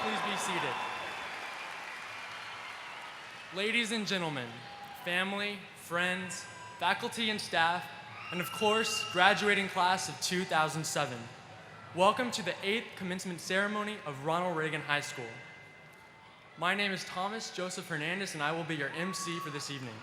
Please be seated. Ladies and gentlemen, family, friends, faculty and staff, and of course, graduating class of 2007. Welcome to the 8th commencement ceremony of Ronald Reagan High School. My name is Thomas Joseph Hernandez, and I will be your MC for this evening.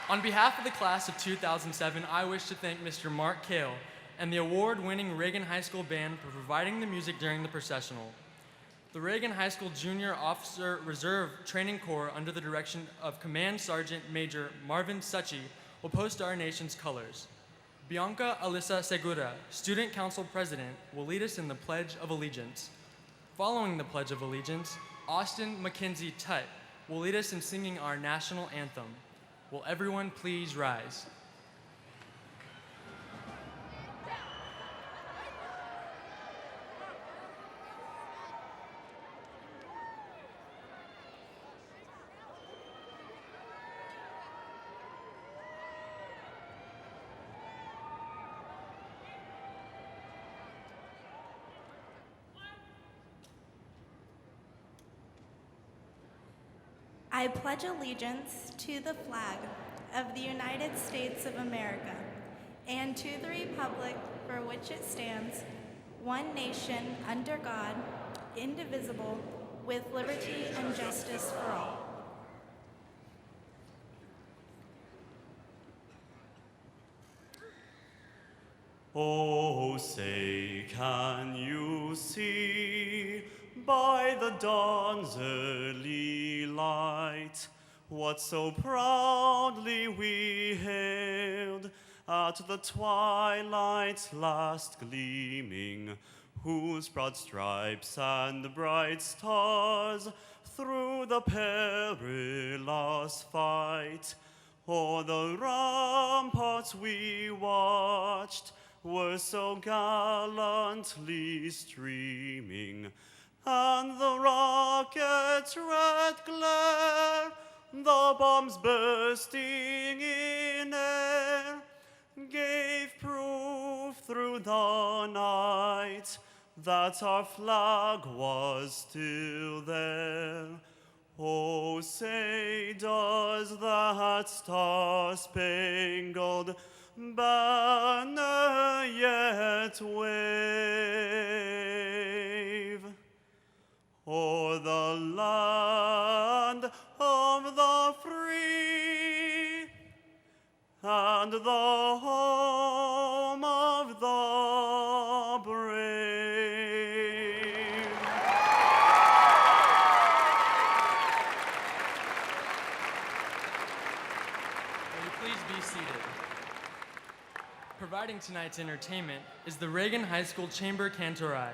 On behalf of the class of 2007, I wish to thank Mr. Mark Kale and the award-winning Reagan High School Band for providing the music during the processional. The Reagan High School Junior Officer Reserve Training Corps, under the direction of Command Sergeant Major Marvin Suchi, will post our nation's colors. Bianca Alyssa Segura, Student Council President, will lead us in the Pledge of Allegiance. Following the Pledge of Allegiance, Austin Mackenzie Tutt will lead us in singing our national anthem. Will everyone please rise? I pledge allegiance to the flag of the United States of America and to the republic for which it stands, one nation under God, indivisible, with liberty and justice for all. Oh, say, can you see by the dawn's early light what so proudly we hailed at the twilight's last gleaming, whose broad stripes and bright stars through the perilous fight o'er the ramparts we watched were so gallantly streaming, and the rocket's red glare, the bombs bursting in air, gave proof through the night that our flag was still there. Oh, say, does that star-spangled banner yet wave o'er the land of the free and the home of the brave? Will you please be seated? Providing tonight's entertainment is the Reagan High School Chamber Cantorai.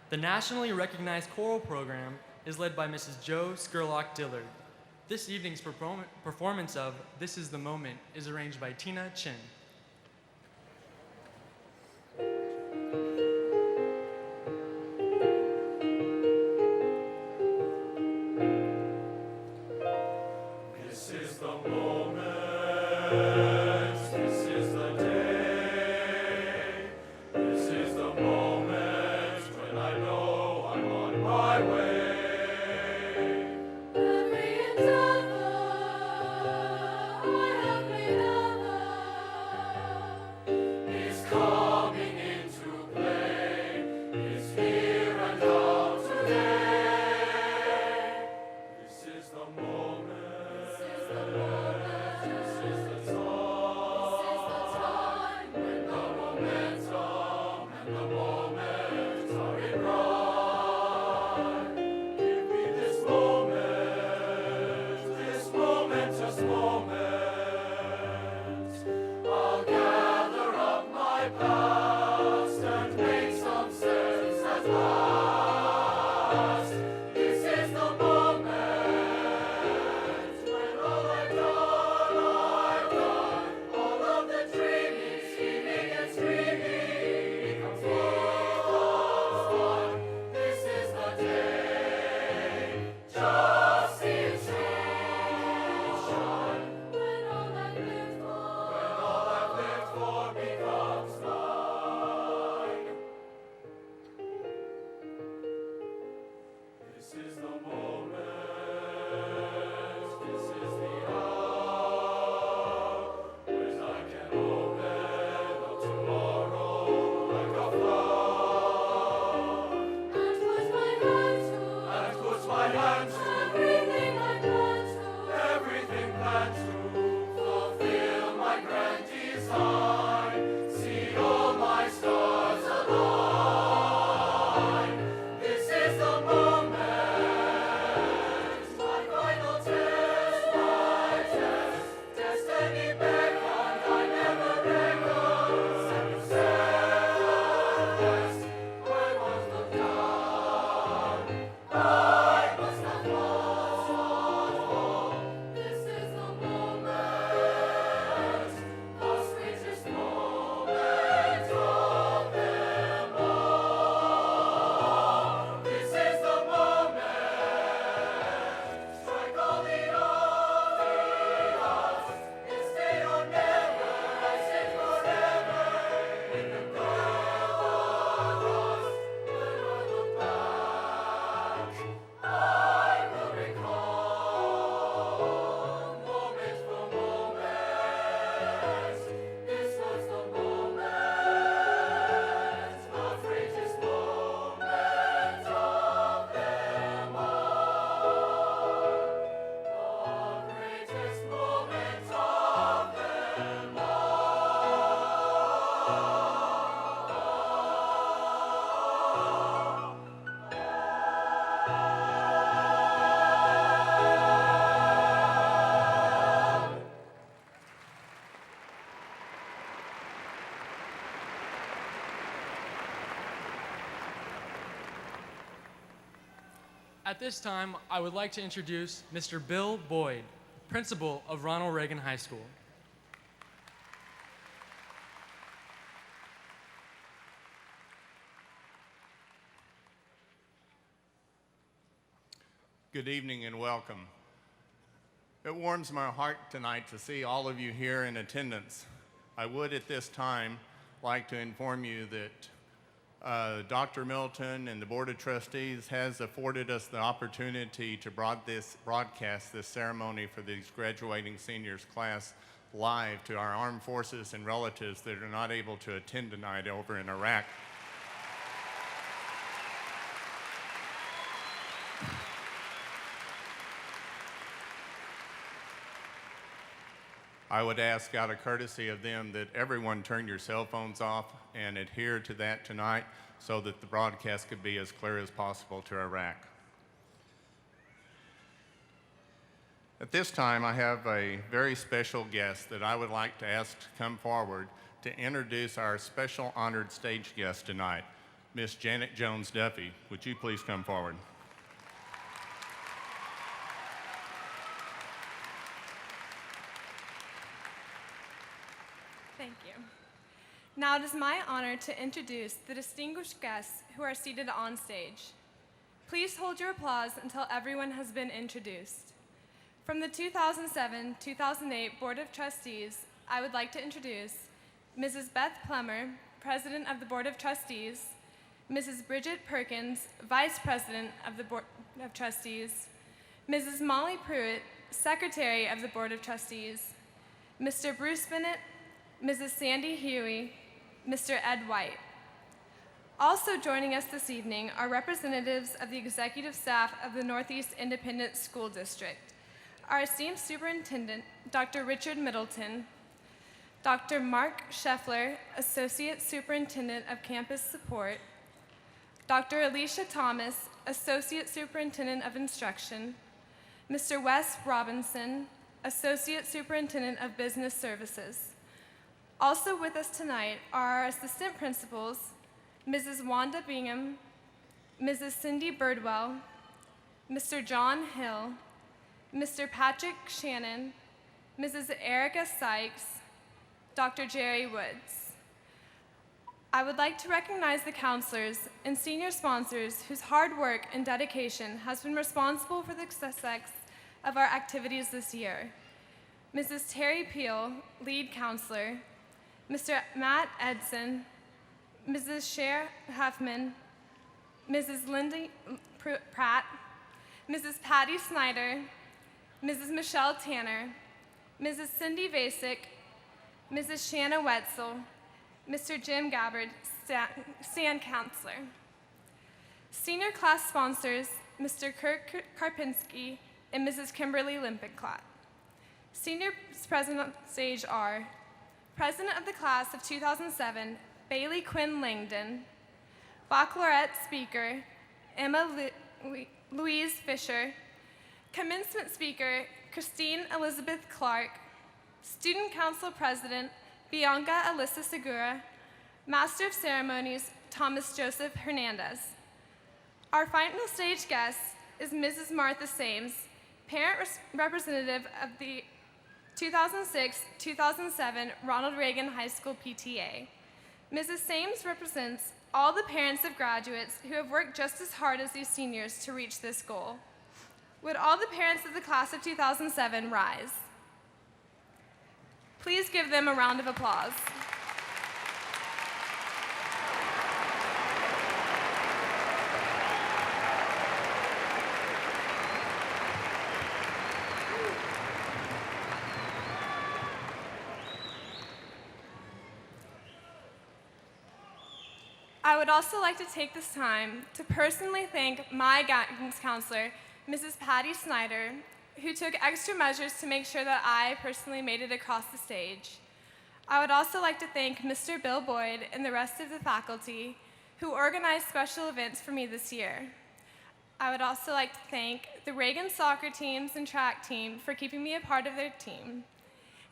The nationally recognized choral program is led by Mrs. Jo Skurlock Dillard. This evening's performance of This Is the Moment is arranged by Tina Chin. This is the moment, this is the day. At this time, I would like to introduce Mr. Bill Boyd, principal of Ronald Reagan High School. Good evening and welcome. It warms my heart tonight to see all of you here in attendance. I would at this time like to inform you that Dr. Milton and the Board of Trustees has afforded us the opportunity to broadcast this ceremony for these graduating seniors class live to our armed forces and relatives that are not able to attend tonight over in Iraq. I would ask out of courtesy of them that everyone turn your cell phones off and adhere to that tonight so that the broadcast could be as clear as possible to Iraq. At this time, I have a very special guest that I would like to ask to come forward to introduce our special honored stage guest tonight, Miss Janet Jones Duffy. Would you please come forward? Thank you. Now it is my honor to introduce the distinguished guests who are seated on stage. Please hold your applause until everyone has been introduced. From the 2007-2008 Board of Trustees, I would like to introduce Mrs. Beth Plummer, President of the Board of Trustees, Mrs. Brigitte Perkins, Vice President of the Board of Trustees, Mrs. Molly Pruitt, Secretary of the Board of Trustees, Mr. Bruce Bennett, Mrs. Sandi Hughey, Mr. Ed White. Also joining us this evening are representatives of the executive staff of the Northeast Independent School District, our esteemed Superintendent, Dr. Richard Middleton, Dr. Mark Scheffler, Associate Superintendent of Campus Support, Dr. Alicia Thomas, Associate Superintendent of Instruction, Mr. Wes Robinson, Associate Superintendent of Business Services. Also with us tonight are our assistant principals, Mrs. Wanda Bingham, Mrs. Cindy Birdwell, Mr. John Hill, Mr. Patrick Shannon, Mrs. Erica Sykes, Dr. Jerry Woods. I would like to recognize the counselors and senior sponsors whose hard work and dedication has been responsible for the success of our activities this year. Mrs. Terry Peel, lead counselor, Mr. Matt Edson, Mrs. Cher Huffman, Mrs. Lindy Pratt, Mrs. Patty Snyder, Mrs. Michelle Tanner, Mrs. Cindy Vasic, Mrs. Shanna Wetzel, Mr. Jim Gabbard, stand counselor. Senior class sponsors, Mr. Kirk Karpinski and Mrs. Kimberly Limpenclot. Seniors present on stage are President of the class of 2007, Bailey Quinn Langdon, baccalaureate speaker, Emma Louise Fisher, commencement speaker, Christine Elizabeth Clark, student council president, Bianca Alyssa Segura, master of ceremonies, Thomas Joseph Hernandez. Our final stage guest is Mrs. Martha Sames, parent representative of the 2006-2007 Ronald Reagan High School PTA. Mrs. Sames represents all the parents of graduates who have worked just as hard as these seniors to reach this goal. Would all the parents of the class of 2007 rise? Please give them a round of applause. I would also like to take this time to personally thank my guidance counselor, Mrs. Patty Snyder, who took extra measures to make sure that I personally made it across the stage. I would also like to thank Mr. Bill Boyd and the rest of the faculty who organized special events for me this year. I would also like to thank the Reagan soccer teams and track team for keeping me a part of their team,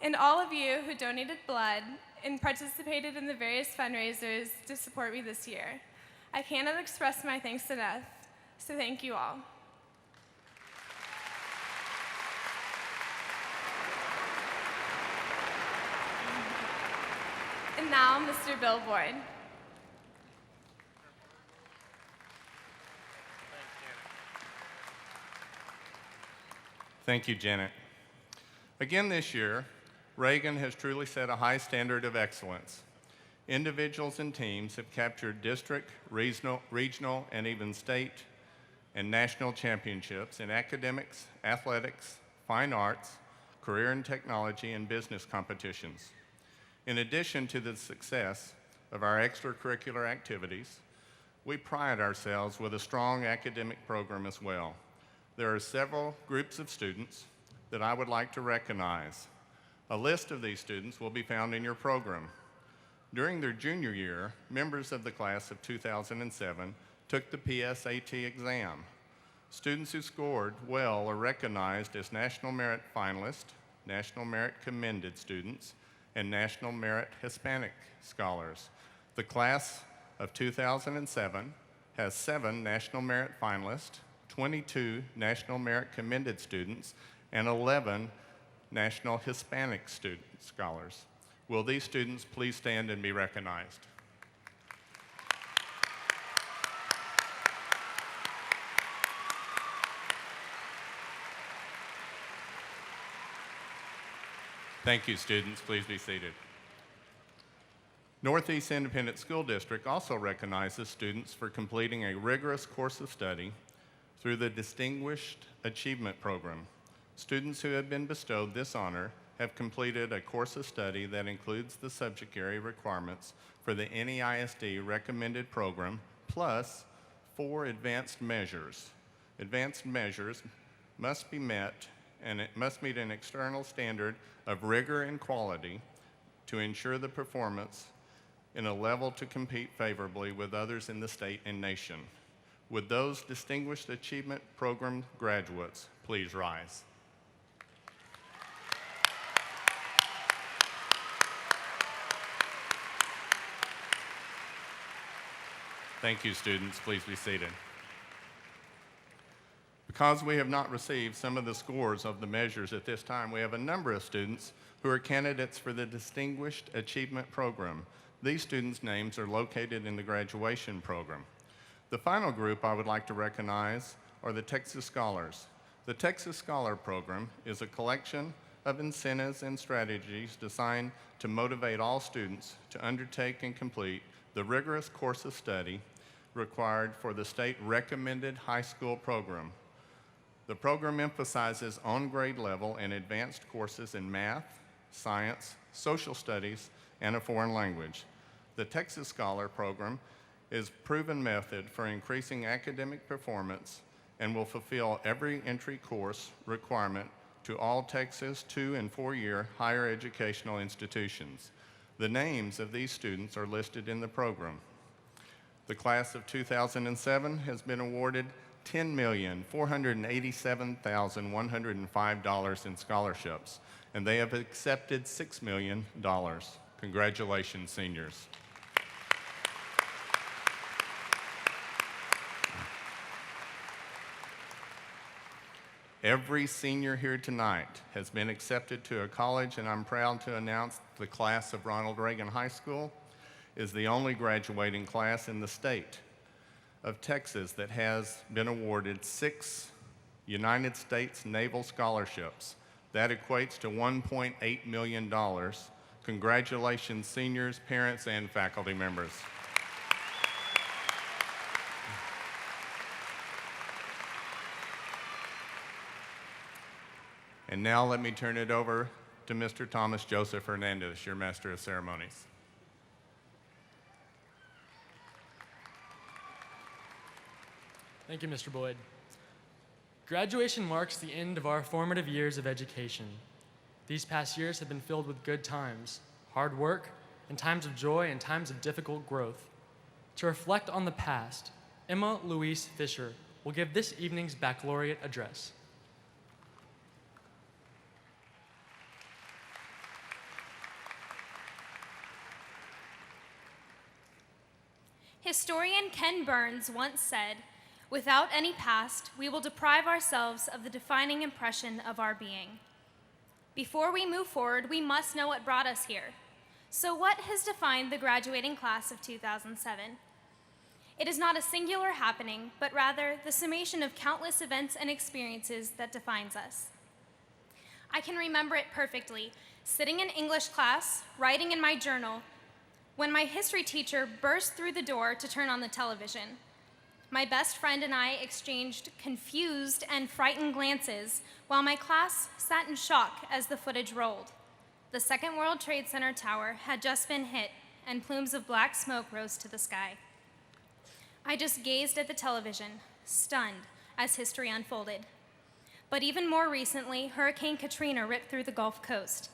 and all of you who donated blood and participated in the various fundraisers to support me this year. I cannot express my thanks enough, so thank you all. And now, Mr. Billboard. Thank you, Janet. Again this year, Reagan has truly set a high standard of excellence. Individuals and teams have captured district, regional, and even state and national championships in academics, athletics, fine arts, career and technology, and business competitions. In addition to the success of our extracurricular activities, we pride ourselves with a strong academic program as well. There are several groups of students that I would like to recognize. A list of these students will be found in your program. During their junior year, members of the class of 2007 took the PSAT exam. Students who scored well are recognized as National Merit Finalists, National Merit Commended Students, and National Merit Hispanic Scholars. The class of 2007 has 7 National Merit Finalists, 22 National Merit Commended Students, and 11 National Hispanic Scholars. Will these students please stand and be recognized? Thank you, students. Please be seated. Northeast Independent School District also recognizes students for completing a rigorous course of study through the Distinguished Achievement Program. Students who have been bestowed this honor have completed a course of study that includes the subject area requirements for the NEISD recommended program, plus 4 advanced measures. Advanced measures must be met, and it must meet an external standard of rigor and quality to ensure the performance in a level to compete favorably with others in the state and nation. Would those Distinguished Achievement Program graduates please rise? Thank you, students. Please be seated. Because we have not received some of the scores of the measures at this time, we have a number of students who are candidates for the Distinguished Achievement Program. These students' names are located in the graduation program. The final group I would like to recognize are the Texas Scholars. The Texas Scholar Program is a collection of incentives and strategies designed to motivate all students to undertake and complete the rigorous course of study required for the state recommended high school program. The program emphasizes on-grade level and advanced courses in math, science, social studies, and a foreign language. The Texas Scholar Program is a proven method for increasing academic performance and will fulfill every entry course requirement to all Texas 2- and 4-year higher educational institutions. The names of these students are listed in the program. The class of 2007 has been awarded $10,487,105 in scholarships, and they have accepted $6 million. Congratulations, seniors. Every senior here tonight has been accepted to a college, and I'm proud to announce the class of Ronald Reagan High School is the only graduating class in the state of Texas that has been awarded 6 United States Naval scholarships. That equates to $1.8 million. Congratulations, seniors, parents, and faculty members. And now let me turn it over to Mr. Thomas Joseph Hernandez, your Master of Ceremonies. Thank you, Mr. Boyd. Graduation marks the end of our formative years of education. These past years have been filled with good times, hard work, and times of joy and times of difficult growth. To reflect on the past, Emma Louise Fisher will give this evening's baccalaureate address. Historian Ken Burns once said, "Without any past, we will deprive ourselves of the defining impression of our being." Before we move forward, we must know what brought us here. So what has defined the graduating class of 2007? It is not a singular happening, but rather the summation of countless events and experiences that defines us. I can remember it perfectly, sitting in English class, writing in my journal, when my history teacher burst through the door to turn on the television. My best friend and I exchanged confused and frightened glances while my class sat in shock as the footage rolled. The Second World Trade Center tower had just been hit, and plumes of black smoke rose to the sky. I just gazed at the television, stunned, as history unfolded. But even more recently, Hurricane Katrina ripped through the Gulf Coast.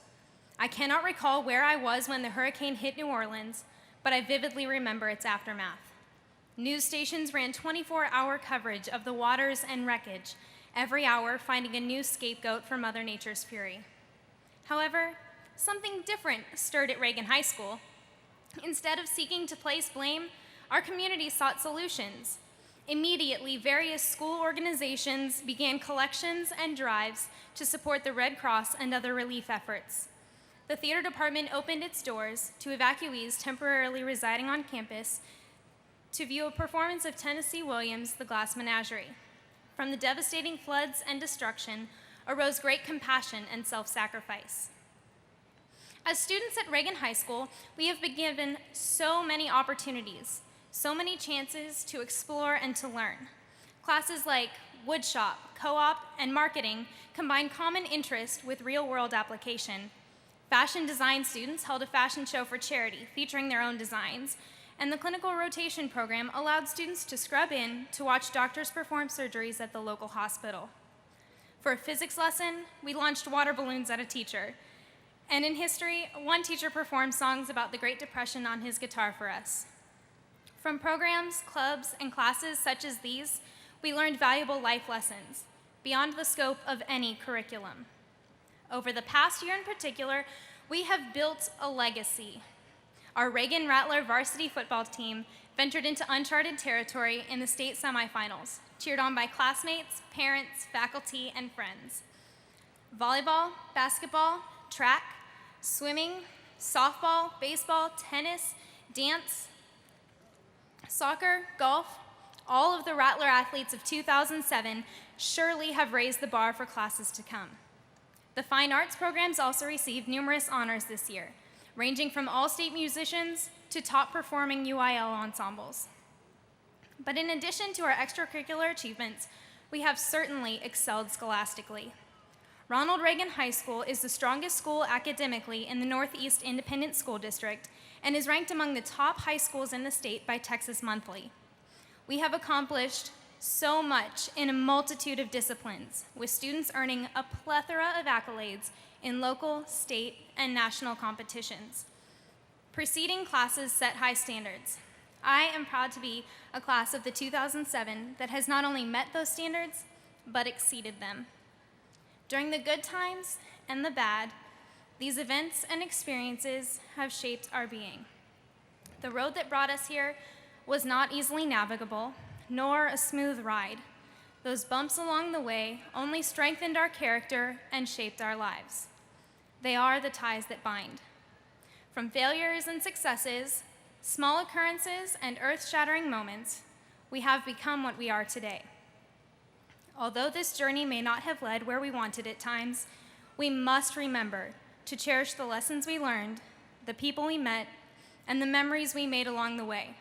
I cannot recall where I was when the hurricane hit New Orleans, but I vividly remember its aftermath. News stations ran 24-hour coverage of the waters and wreckage, every hour finding a new scapegoat for Mother Nature's fury. However, something different stirred at Reagan High School. Instead of seeking to place blame, our community sought solutions. Immediately, various school organizations began collections and drives to support the Red Cross and other relief efforts. The theater department opened its doors to evacuees temporarily residing on campus to view a performance of Tennessee Williams' The Glass Menagerie. From the devastating floods and destruction arose great compassion and self-sacrifice. As students at Reagan High School, we have been given so many opportunities, so many chances to explore and to learn. Classes like woodshop, co-op, and marketing combine common interest with real-world application. Fashion design students held a fashion show for charity featuring their own designs, and the clinical rotation program allowed students to scrub in to watch doctors perform surgeries at the local hospital. For a physics lesson, we launched water balloons at a teacher. And in history, one teacher performed songs about the Great Depression on his guitar for us. From programs, clubs, and classes such as these, we learned valuable life lessons beyond the scope of any curriculum. Over the past year in particular, we have built a legacy. Our Reagan Rattler varsity football team ventured into uncharted territory in the state semifinals, cheered on by classmates, parents, faculty, and friends. Volleyball, basketball, track, swimming, softball, baseball, tennis, dance, soccer, golf, all of the Rattler athletes of 2007 surely have raised the bar for classes to come. The fine arts programs also received numerous honors this year, ranging from all-state musicians to top-performing UIL ensembles. But in addition to our extracurricular achievements, we have certainly excelled scholastically. Ronald Reagan High School is the strongest school academically in the Northeast Independent School District and is ranked among the top high schools in the state by Texas Monthly. We have accomplished so much in a multitude of disciplines, with students earning a plethora of accolades in local, state, and national competitions. Preceding classes set high standards. I am proud to be a class of the 2007 that has not only met those standards, but exceeded them. During the good times and the bad, these events and experiences have shaped our being. The road that brought us here was not easily navigable, nor a smooth ride. Those bumps along the way only strengthened our character and shaped our lives. They are the ties that bind. From failures and successes, small occurrences and earth-shattering moments, we have become what we are today. Although this journey may not have led where we wanted at times, we must remember to cherish the lessons we learned, the people we met, and the memories we made along the way.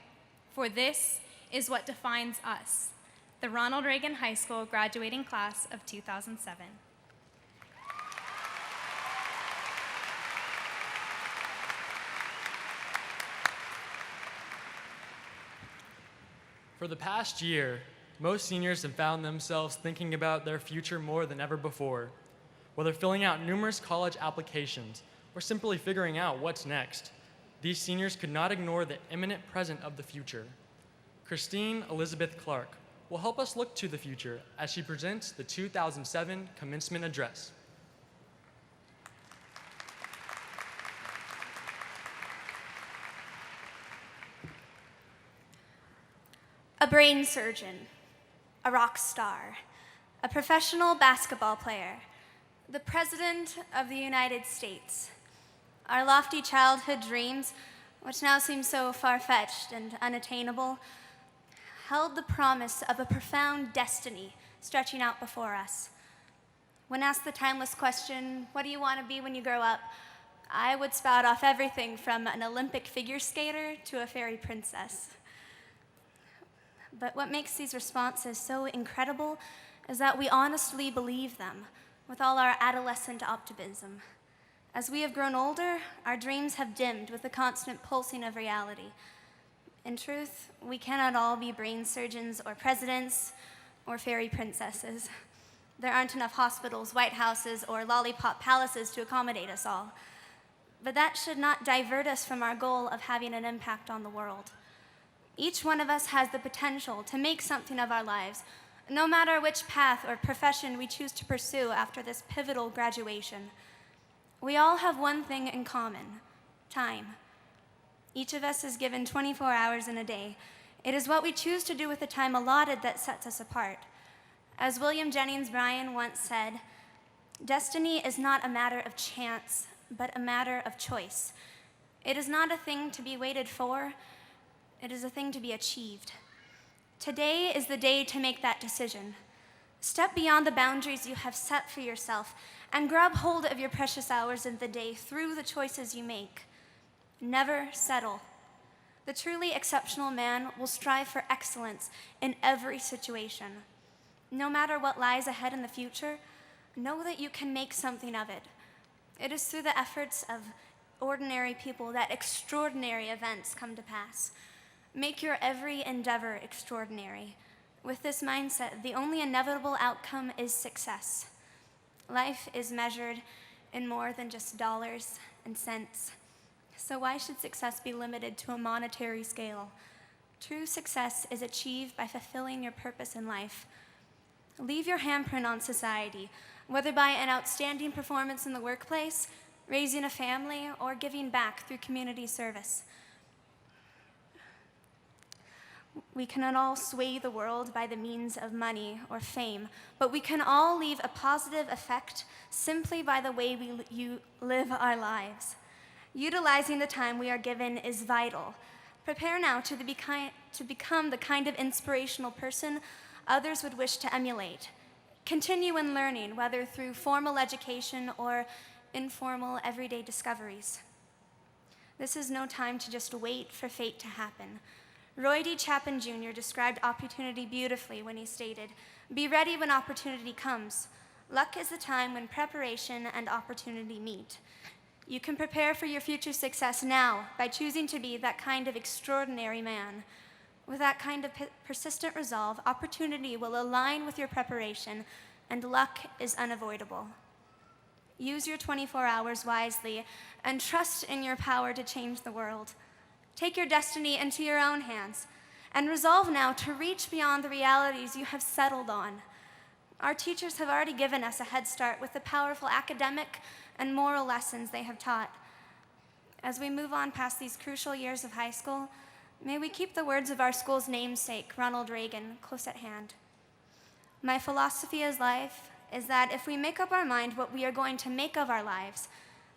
For this is what defines us, the Ronald Reagan High School graduating class of 2007. For the past year, most seniors have found themselves thinking about their future more than ever before, whether filling out numerous college applications or simply figuring out what's next. These seniors could not ignore the imminent present of the future. Christine Elizabeth Clark will help us look to the future as she presents the 2007 Commencement Address. A brain surgeon, a rock star, a professional basketball player, the President of the United States, Our lofty childhood dreams, which now seem so far-fetched and unattainable, held the promise of a profound destiny stretching out before us. When asked the timeless question, what do you want to be when you grow up? I would spout off everything from an Olympic figure skater to a fairy princess. But what makes these responses so incredible is that we honestly believe them with all our adolescent optimism. As we have grown older, our dreams have dimmed with the constant pulsing of reality. In truth, we cannot all be brain surgeons or presidents or fairy princesses. There aren't enough hospitals, White Houses, or lollipop palaces to accommodate us all. But that should not divert us from our goal of having an impact on the world. Each one of us has the potential to make something of our lives, no matter which path or profession we choose to pursue after this pivotal graduation. We all have one thing in common: time. Each of us is given 24 hours in a day. It is what we choose to do with the time allotted that sets us apart. As William Jennings Bryan once said, "Destiny is not a matter of chance, but a matter of choice. It is not a thing to be waited for, it is a thing to be achieved." Today is the day to make that decision. Step beyond the boundaries you have set for yourself and grab hold of your precious hours in the day through the choices you make. Never settle. The truly exceptional man will strive for excellence in every situation. No matter what lies ahead in the future, know that you can make something of it. It is through the efforts of ordinary people that extraordinary events come to pass. Make your every endeavor extraordinary. With this mindset, the only inevitable outcome is success. Life is measured in more than just dollars and cents. So why should success be limited to a monetary scale? True success is achieved by fulfilling your purpose in life. Leave your handprint on society, whether by an outstanding performance in the workplace, raising a family, or giving back through community service. We cannot all sway the world by the means of money or fame, but we can all leave a positive effect simply by the way we live our lives. Utilizing the time we are given is vital. Prepare now to become the kind of inspirational person others would wish to emulate. Continue in learning, whether through formal education or informal everyday discoveries. This is no time to just wait for fate to happen. Roy D. Chapin Jr. described opportunity beautifully when he stated, "Be ready when opportunity comes. Luck is the time when preparation and opportunity meet." You can prepare for your future success now by choosing to be that kind of extraordinary man. With that kind of persistent resolve, opportunity will align with your preparation, and luck is unavoidable. Use your 24 hours wisely and trust in your power to change the world. Take your destiny into your own hands and resolve now to reach beyond the realities you have settled on. Our teachers have already given us a head start with the powerful academic and moral lessons they have taught. As we move on past these crucial years of high school, may we keep the words of our school's namesake, Ronald Reagan, close at hand. My philosophy as life is that if we make up our mind what we are going to make of our lives,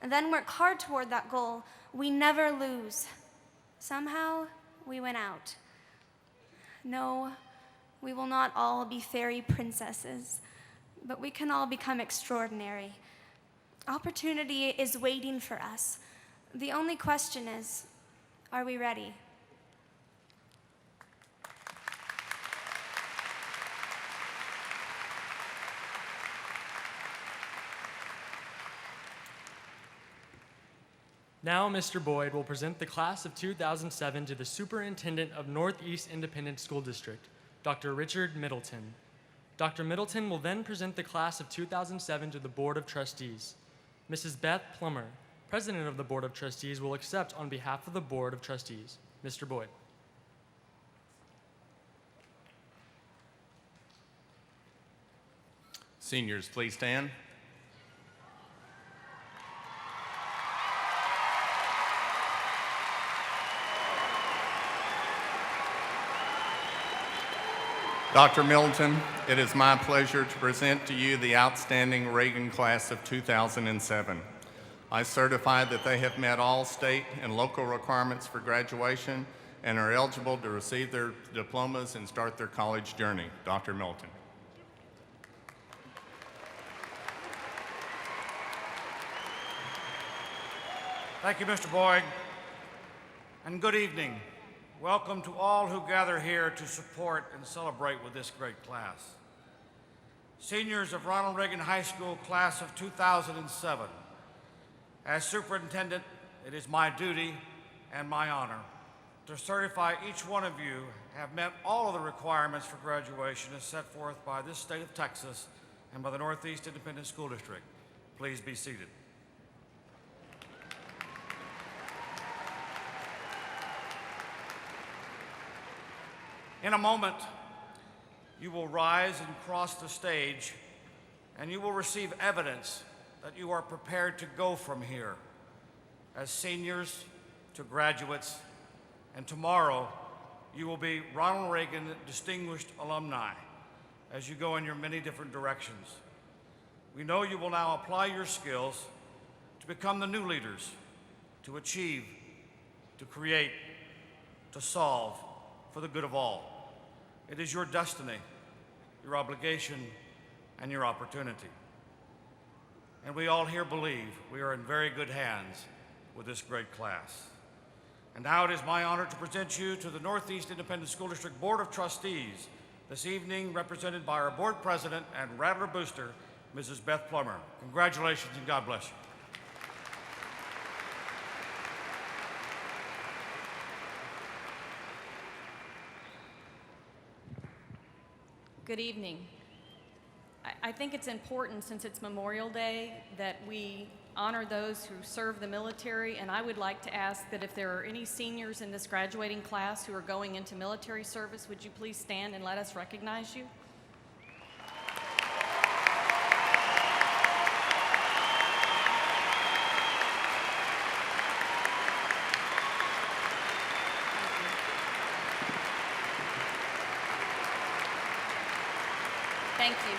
and then work hard toward that goal, we never lose. Somehow, we win out. No, we will not all be fairy princesses, but we can all become extraordinary. Opportunity is waiting for us. The only question is, are we ready? Now, Mr. Boyd will present the class of 2007 to the Superintendent of Northeast Independent School District, Dr. Richard Middleton. Dr. Middleton will then present the class of 2007 to the Board of Trustees. Mrs. Beth Plummer, President of the Board of Trustees, will accept on behalf of the Board of Trustees. Mr. Boyd. Seniors, please stand. Dr. Middleton, it is my pleasure to present to you the outstanding Reagan class of 2007. I certify that they have met all state and local requirements for graduation and are eligible to receive their diplomas and start their college journey. Dr. Milton. Thank you, Mr. Boyd, and good evening. Welcome to all who gather here to support and celebrate with this great class. Seniors of Ronald Reagan High School class of 2007, as superintendent, it is my duty and my honor to certify each one of you have met all of the requirements for graduation as set forth by this state of Texas and by the Northeast Independent School District. Please be seated. In a moment, you will rise and cross the stage, and you will receive evidence that you are prepared to go from here as seniors to graduates, and tomorrow you will be Ronald Reagan Distinguished Alumni as you go in your many different directions. We know you will now apply your skills to become the new leaders, to achieve, to create, to solve for the good of all. It is your destiny, your obligation, and your opportunity. And we all here believe we are in very good hands with this great class. And now it is my honor to present you to the Northeast Independent School District Board of Trustees, this evening represented by our board president and Rattler Booster, Mrs. Beth Plummer. Congratulations and God bless you. Good evening. I think it's important, since it's Memorial Day, that we honor those who serve the military, and I would like to ask that if there are any seniors in this graduating class who are going into military service, would you please stand and let us recognize you? Thank you.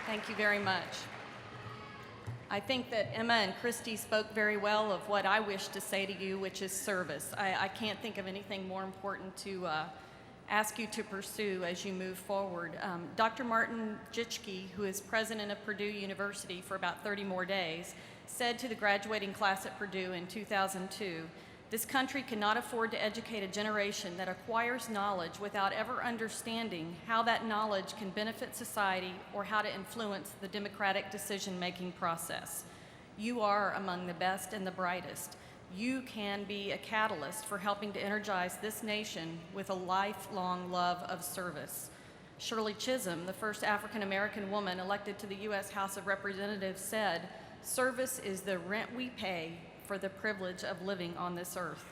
Thank you very much. I think that Emma and Christy spoke very well of what I wish to say to you, which is service. I can't think of anything more important to ask you to pursue as you move forward. Dr. Martin Jitschke, who is president of Purdue University for about 30 more days, said to the graduating class at Purdue in 2002, "This country cannot afford to educate a generation that acquires knowledge without ever understanding how that knowledge can benefit society or how to influence the democratic decision-making process. You are among the best and the brightest. You can be a catalyst for helping to energize this nation with a lifelong love of service." Shirley Chisholm, the first African-American woman elected to the U.S. House of Representatives, said, "Service is the rent we pay for the privilege of living on this earth."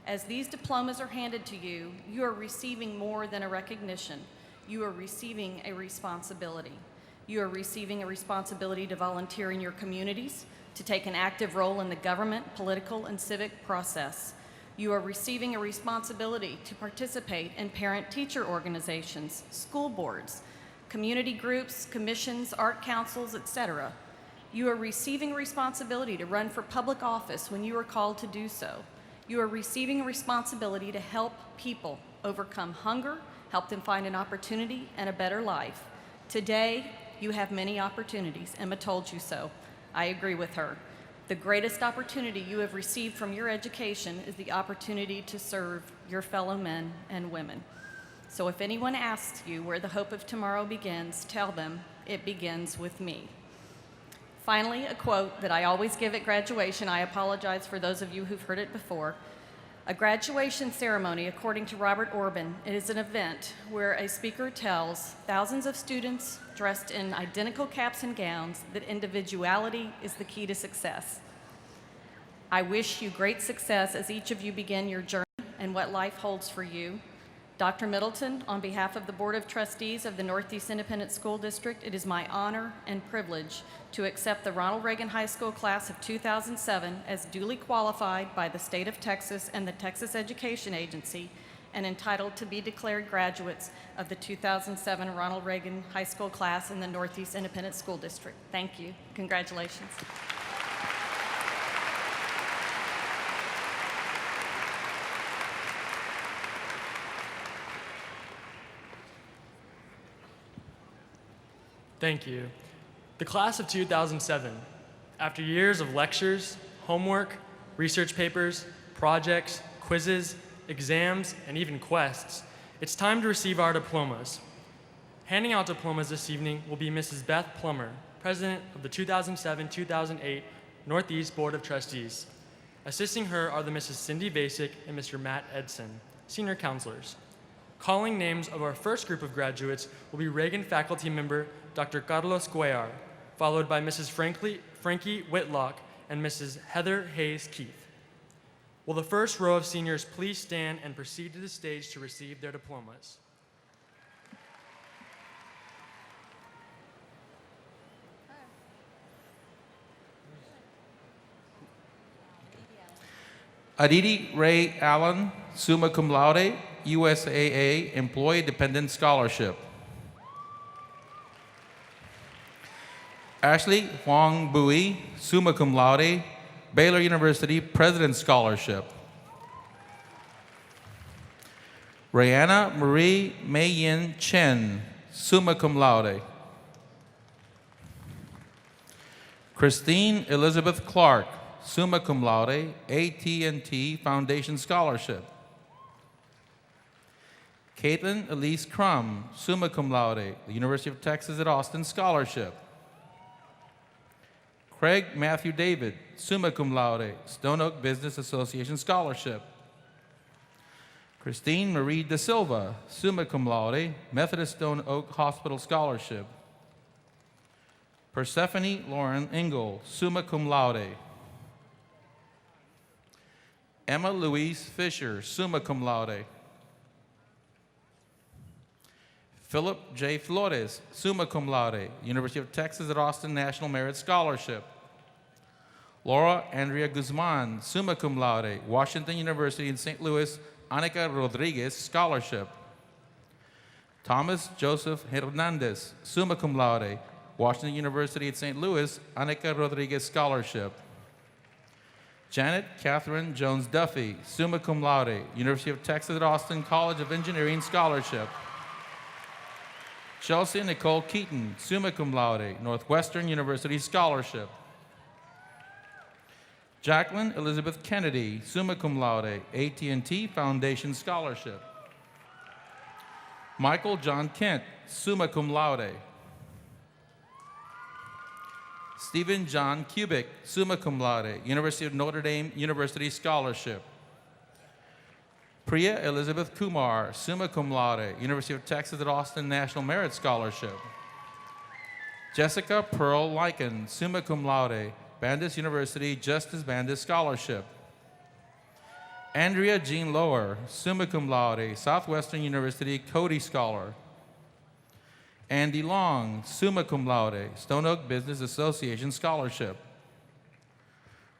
As these diplomas are handed to you, you are receiving more than a recognition. You are receiving a responsibility. You are receiving a responsibility to volunteer in your communities, to take an active role in the government, political, and civic process. You are receiving a responsibility to participate in parent-teacher organizations, school boards, community groups, commissions, art councils, etc. You are receiving a responsibility to run for public office when you are called to do so. You are receiving a responsibility to help people overcome hunger, help them find an opportunity and a better life. Today, you have many opportunities. Emma told you so. I agree with her. The greatest opportunity you have received from your education is the opportunity to serve your fellow men and women. So if anyone asks you where the hope of tomorrow begins, tell them it begins with me. Finally, a quote that I always give at graduation. I apologize for those of you who've heard it before. A graduation ceremony, according to Robert Orban, it is an event where a speaker tells thousands of students dressed in identical caps and gowns that individuality is the key to success. I wish you great success as each of you begin your journey and what life holds for you. Dr. Middleton, on behalf of the Board of Trustees of the Northeast Independent School District, it is my honor and privilege to accept the Ronald Reagan High School class of 2007 as duly qualified by the state of Texas and the Texas Education Agency and entitled to be declared graduates of the 2007 Ronald Reagan High School class in the Northeast Independent School District. Thank you. Congratulations. Thank you. The class of 2007, after years of lectures, homework, research papers, projects, quizzes, exams, and even quests, it's time to receive our diplomas. Handing out diplomas this evening will be Mrs. Beth Plummer, President of the 2007-2008 Northeast Board of Trustees. Assisting her are the Mrs. Cindy Basic and Mr. Matt Edson, Senior Counselors. Calling names of our first group of graduates will be Reagan faculty member Dr. Carlos Cuellar, followed by Mrs. Frankie Whitlock and Mrs. Heather Hayes Keith. Will the first row of seniors please stand and proceed to the stage to receive their diplomas? Aditi Ray Allen, summa cum laude, USAA Employee Dependent Scholarship. Ashley Huang Bui, summa cum laude, Baylor University President's Scholarship. Rayanna Marie Mei-Yin Chen, summa cum laude. Christine Elizabeth Clark, summa cum laude, AT&T Foundation Scholarship. Caitlin Elise Crum, summa cum laude, the University of Texas at Austin Scholarship. Craig Matthew David, summa cum laude, Stone Oak Business Association Scholarship. Christine Marie Da Silva, summa cum laude, Methodist Stone Oak Hospital Scholarship. Persephone Lauren Engel, summa cum laude. Emma Louise Fisher, summa cum laude. Philip J. Flores, summa cum laude, University of Texas at Austin National Merit Scholarship. Laura Andrea Guzman, summa cum laude, Washington University in St. Louis, Anica Rodriguez Scholarship. Thomas Joseph Hernandez, summa cum laude, Washington University at St. Louis, Anica Rodriguez Scholarship. Janet Catherine Jones Duffy, summa cum laude, University of Texas at Austin College of Engineering Scholarship. Chelsea Nicole Keaton, summa cum laude, Northwestern University Scholarship. Jacqueline Elizabeth Kennedy, summa cum laude, AT&T Foundation Scholarship. Michael John Kent, summa cum laude. Stephen John Kubik, summa cum laude, University of Notre Dame University Scholarship. Priya Elizabeth Kumar, summa cum laude, University of Texas at Austin National Merit Scholarship. Jessica Pearl Lycan, summa cum laude, Bandus University Justice Bandus Scholarship. Andrea Jean Lower, summa cum laude, Southwestern University Cody Scholar. Andy Long, summa cum laude, Stone Oak Business Association Scholarship.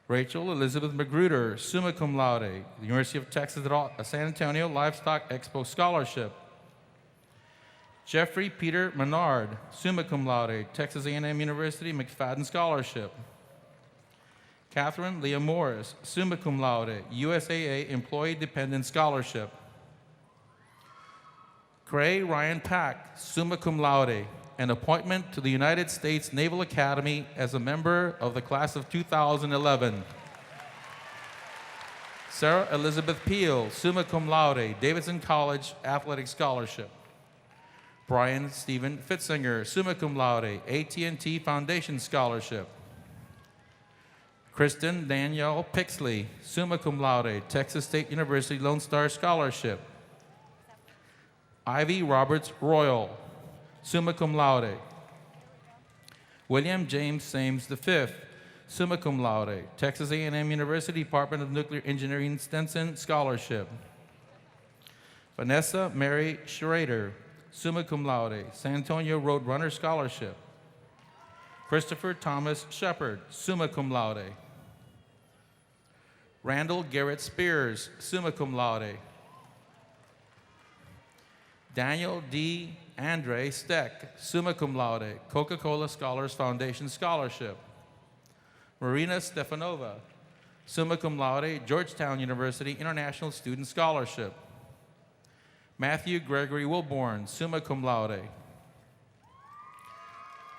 Rachel Elizabeth Magruder, summa cum laude, the University of Texas at San Antonio Livestock Expo Scholarship. Jeffrey Peter Menard, summa cum laude, Texas A&M University McFadden Scholarship. Catherine Leah Morris, summa cum laude, USAA Employee Dependent Scholarship. Gray Ryan Pack, summa cum laude, an appointment to the United States Naval Academy as a member of the class of 2011. Sarah Elizabeth Peel, summa cum laude, Davidson College Athletic Scholarship. Brian Stephen Fitzinger, summa cum laude, AT&T Foundation Scholarship. Kristen Danielle Pixley, summa cum laude, Texas State University Lone Star Scholarship. Ivy Roberts Royal, summa cum laude. William James Sames V, summa cum laude, Texas A&M University Department of Nuclear Engineering Stenson Scholarship. Vanessa Mary Schrader, summa cum laude, San Antonio Road Runner Scholarship. Christopher Thomas Shepard, summa cum laude. Randall Garrett Spears, summa cum laude. Daniel D. Andre Steck, summa cum laude, Coca-Cola Scholars Foundation Scholarship. Marina Stefanova, summa cum laude, Georgetown University International Student Scholarship. Matthew Gregory Wilborn, summa cum laude.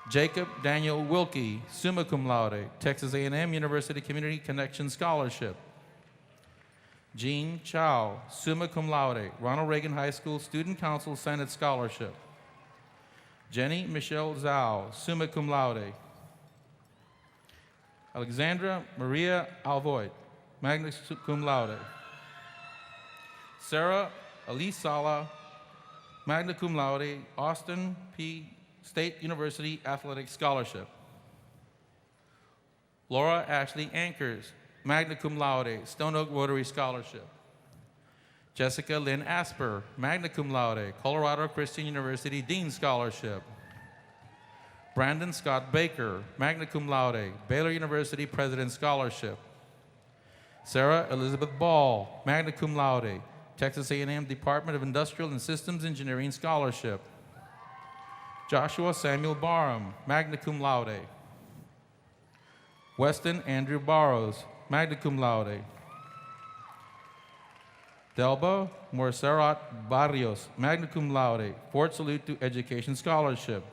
Jacob Daniel Wilkie, summa cum laude, Texas A&M University Community Connection Scholarship. Jean Chow, summa cum laude, Ronald Reagan High School Student Council Senate Scholarship. Jenny Michelle Zhao, summa cum laude. Alexandra Maria Alvoit, magna cum laude. Sarah Elise Sala, magna cum laude, Austin P. State University Athletic Scholarship. Laura Ashley Ankers, magna cum laude, Stone Oak Rotary Scholarship. Jessica Lynn Asper, magna cum laude, Colorado Christian University Dean Scholarship. Brandon Scott Baker, magna cum laude, Baylor University President Scholarship. Sarah Elizabeth Ball, magna cum laude, Texas A&M Department of Industrial and Systems Engineering Scholarship. Joshua Samuel Barham, magna cum laude. Weston Andrew Barrows, magna cum laude. Delba Morserat Barrios, magna cum laude, Fort Salute to Education Scholarship.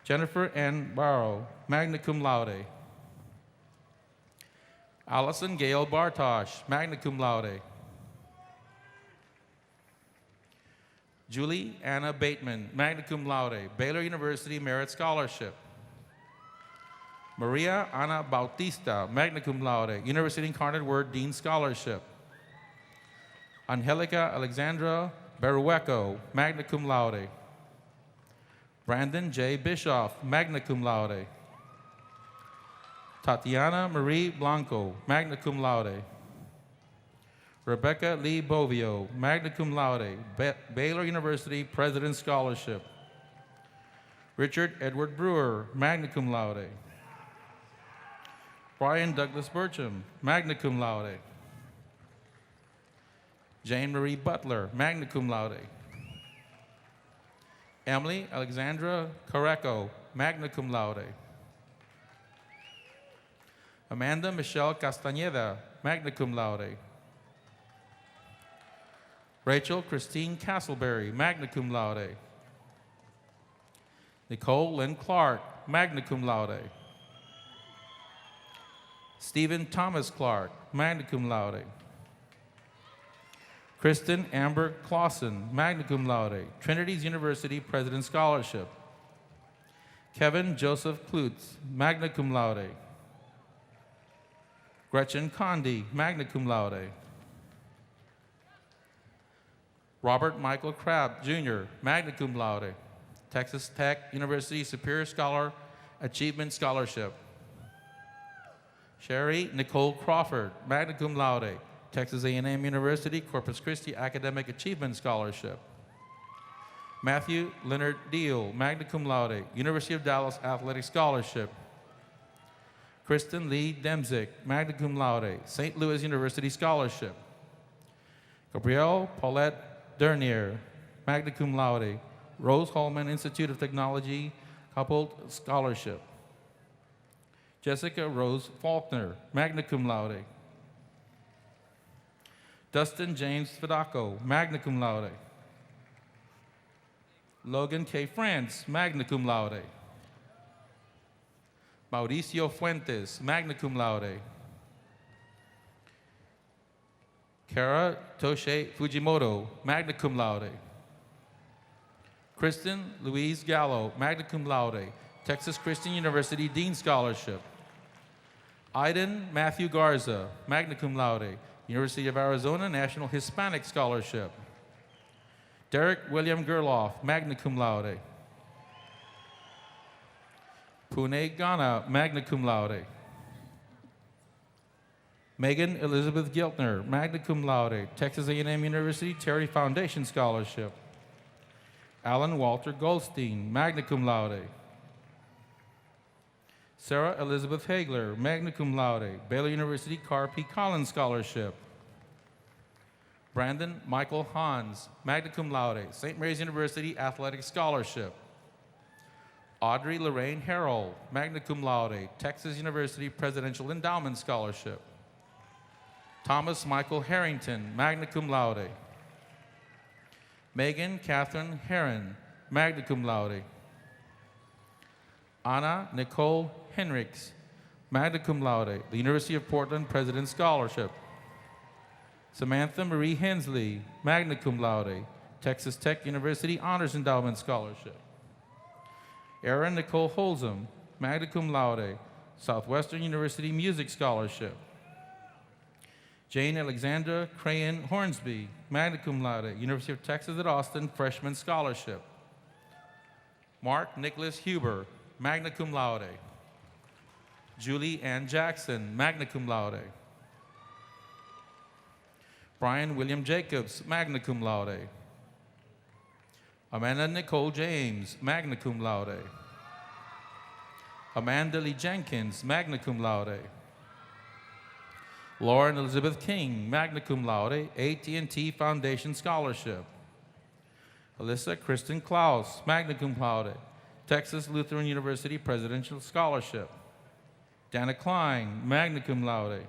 Jennifer N. Barrow, magna cum laude. Allison Gail Bartosh, magna cum laude. Julie Anna Bateman, magna cum laude, Baylor University Merit Scholarship. Maria Ana Bautista, magna cum laude, University Incarnate Word Dean Scholarship. Angelica Alexandra Berueco, magna cum laude. Brandon J. Bischoff, magna cum laude. Tatiana Marie Blanco, magna cum laude. Rebecca Lee Bovio, magna cum laude, Baylor University President Scholarship. Richard Edward Brewer, magna cum laude. Brian Douglas Burcham, magna cum laude. Jane Marie Butler, magna cum laude. Emily Alexandra Correco, magna cum laude. Amanda Michelle Castañeda, magna cum laude. Rachel Christine Castleberry, magna cum laude. Nicole Lynn Clark, magna cum laude. Stephen Thomas Clark, magna cum laude. Kristen Amber Clausen, magna cum laude, Trinity's University President Scholarship. Kevin Joseph Klutz, magna cum laude. Gretchen Condi, magna cum laude. Robert Michael Crabb, Jr., magna cum laude, Texas Tech University Superior Scholar Achievement Scholarship. Sherry Nicole Crawford, magna cum laude, Texas A&M University Corpus Christi Academic Achievement Scholarship. Matthew Leonard Deal, magna cum laude, University of Dallas Athletic Scholarship. Kristen Lee Demzik, magna cum laude, St. Louis University Scholarship. Gabrielle Paulette Dernier, magna cum laude, Rose Holman Institute of Technology Coupled Scholarship. Jessica Rose Faulkner, magna cum laude. Dustin James Fidaco, magna cum laude. Logan K. France, magna cum laude. Mauricio Fuentes, magna cum laude. Kara Toshe Fujimoto, magna cum laude. Kristen Louise Gallo, magna cum laude, Texas Christian University Dean Scholarship. Aiden Matthew Garza, magna cum laude, University of Arizona National Hispanic Scholarship. Derek William Gerloff, magna cum laude. Pune Ghana, magna cum laude. Megan Elizabeth Giltner, magna cum laude, Texas A&M University Terry Foundation Scholarship. Alan Walter Goldstein, magna cum laude. Sarah Elizabeth Hagler, magna cum laude, Baylor University Carr P. Collins Scholarship. Brandon Michael Hans, magna cum laude, St. Mary's University Athletic Scholarship. Audrey Lorraine Harrell, magna cum laude, Texas University Presidential Endowment Scholarship. Thomas Michael Harrington, magna cum laude. Megan Catherine Herron, magna cum laude. Anna Nicole Henriks, magna cum laude, the University of Portland President's Scholarship. Samantha Marie Hensley, magna cum laude, Texas Tech University Honors Endowment Scholarship. Erin Nicole Holzum, magna cum laude, Southwestern University Music Scholarship. Jane Alexandra Crayon Hornsby, magna cum laude, University of Texas at Austin Freshman Scholarship. Mark Nicholas Huber, magna cum laude. Julie Ann Jackson, magna cum laude. Brian William Jacobs, magna cum laude. Amanda Nicole James, magna cum laude. Amanda Lee Jenkins, magna cum laude. Lauren Elizabeth King, magna cum laude, AT&T Foundation Scholarship. Alyssa Kristen Klaus, magna cum laude, Texas Lutheran University Presidential Scholarship. Dana Klein, magna cum laude.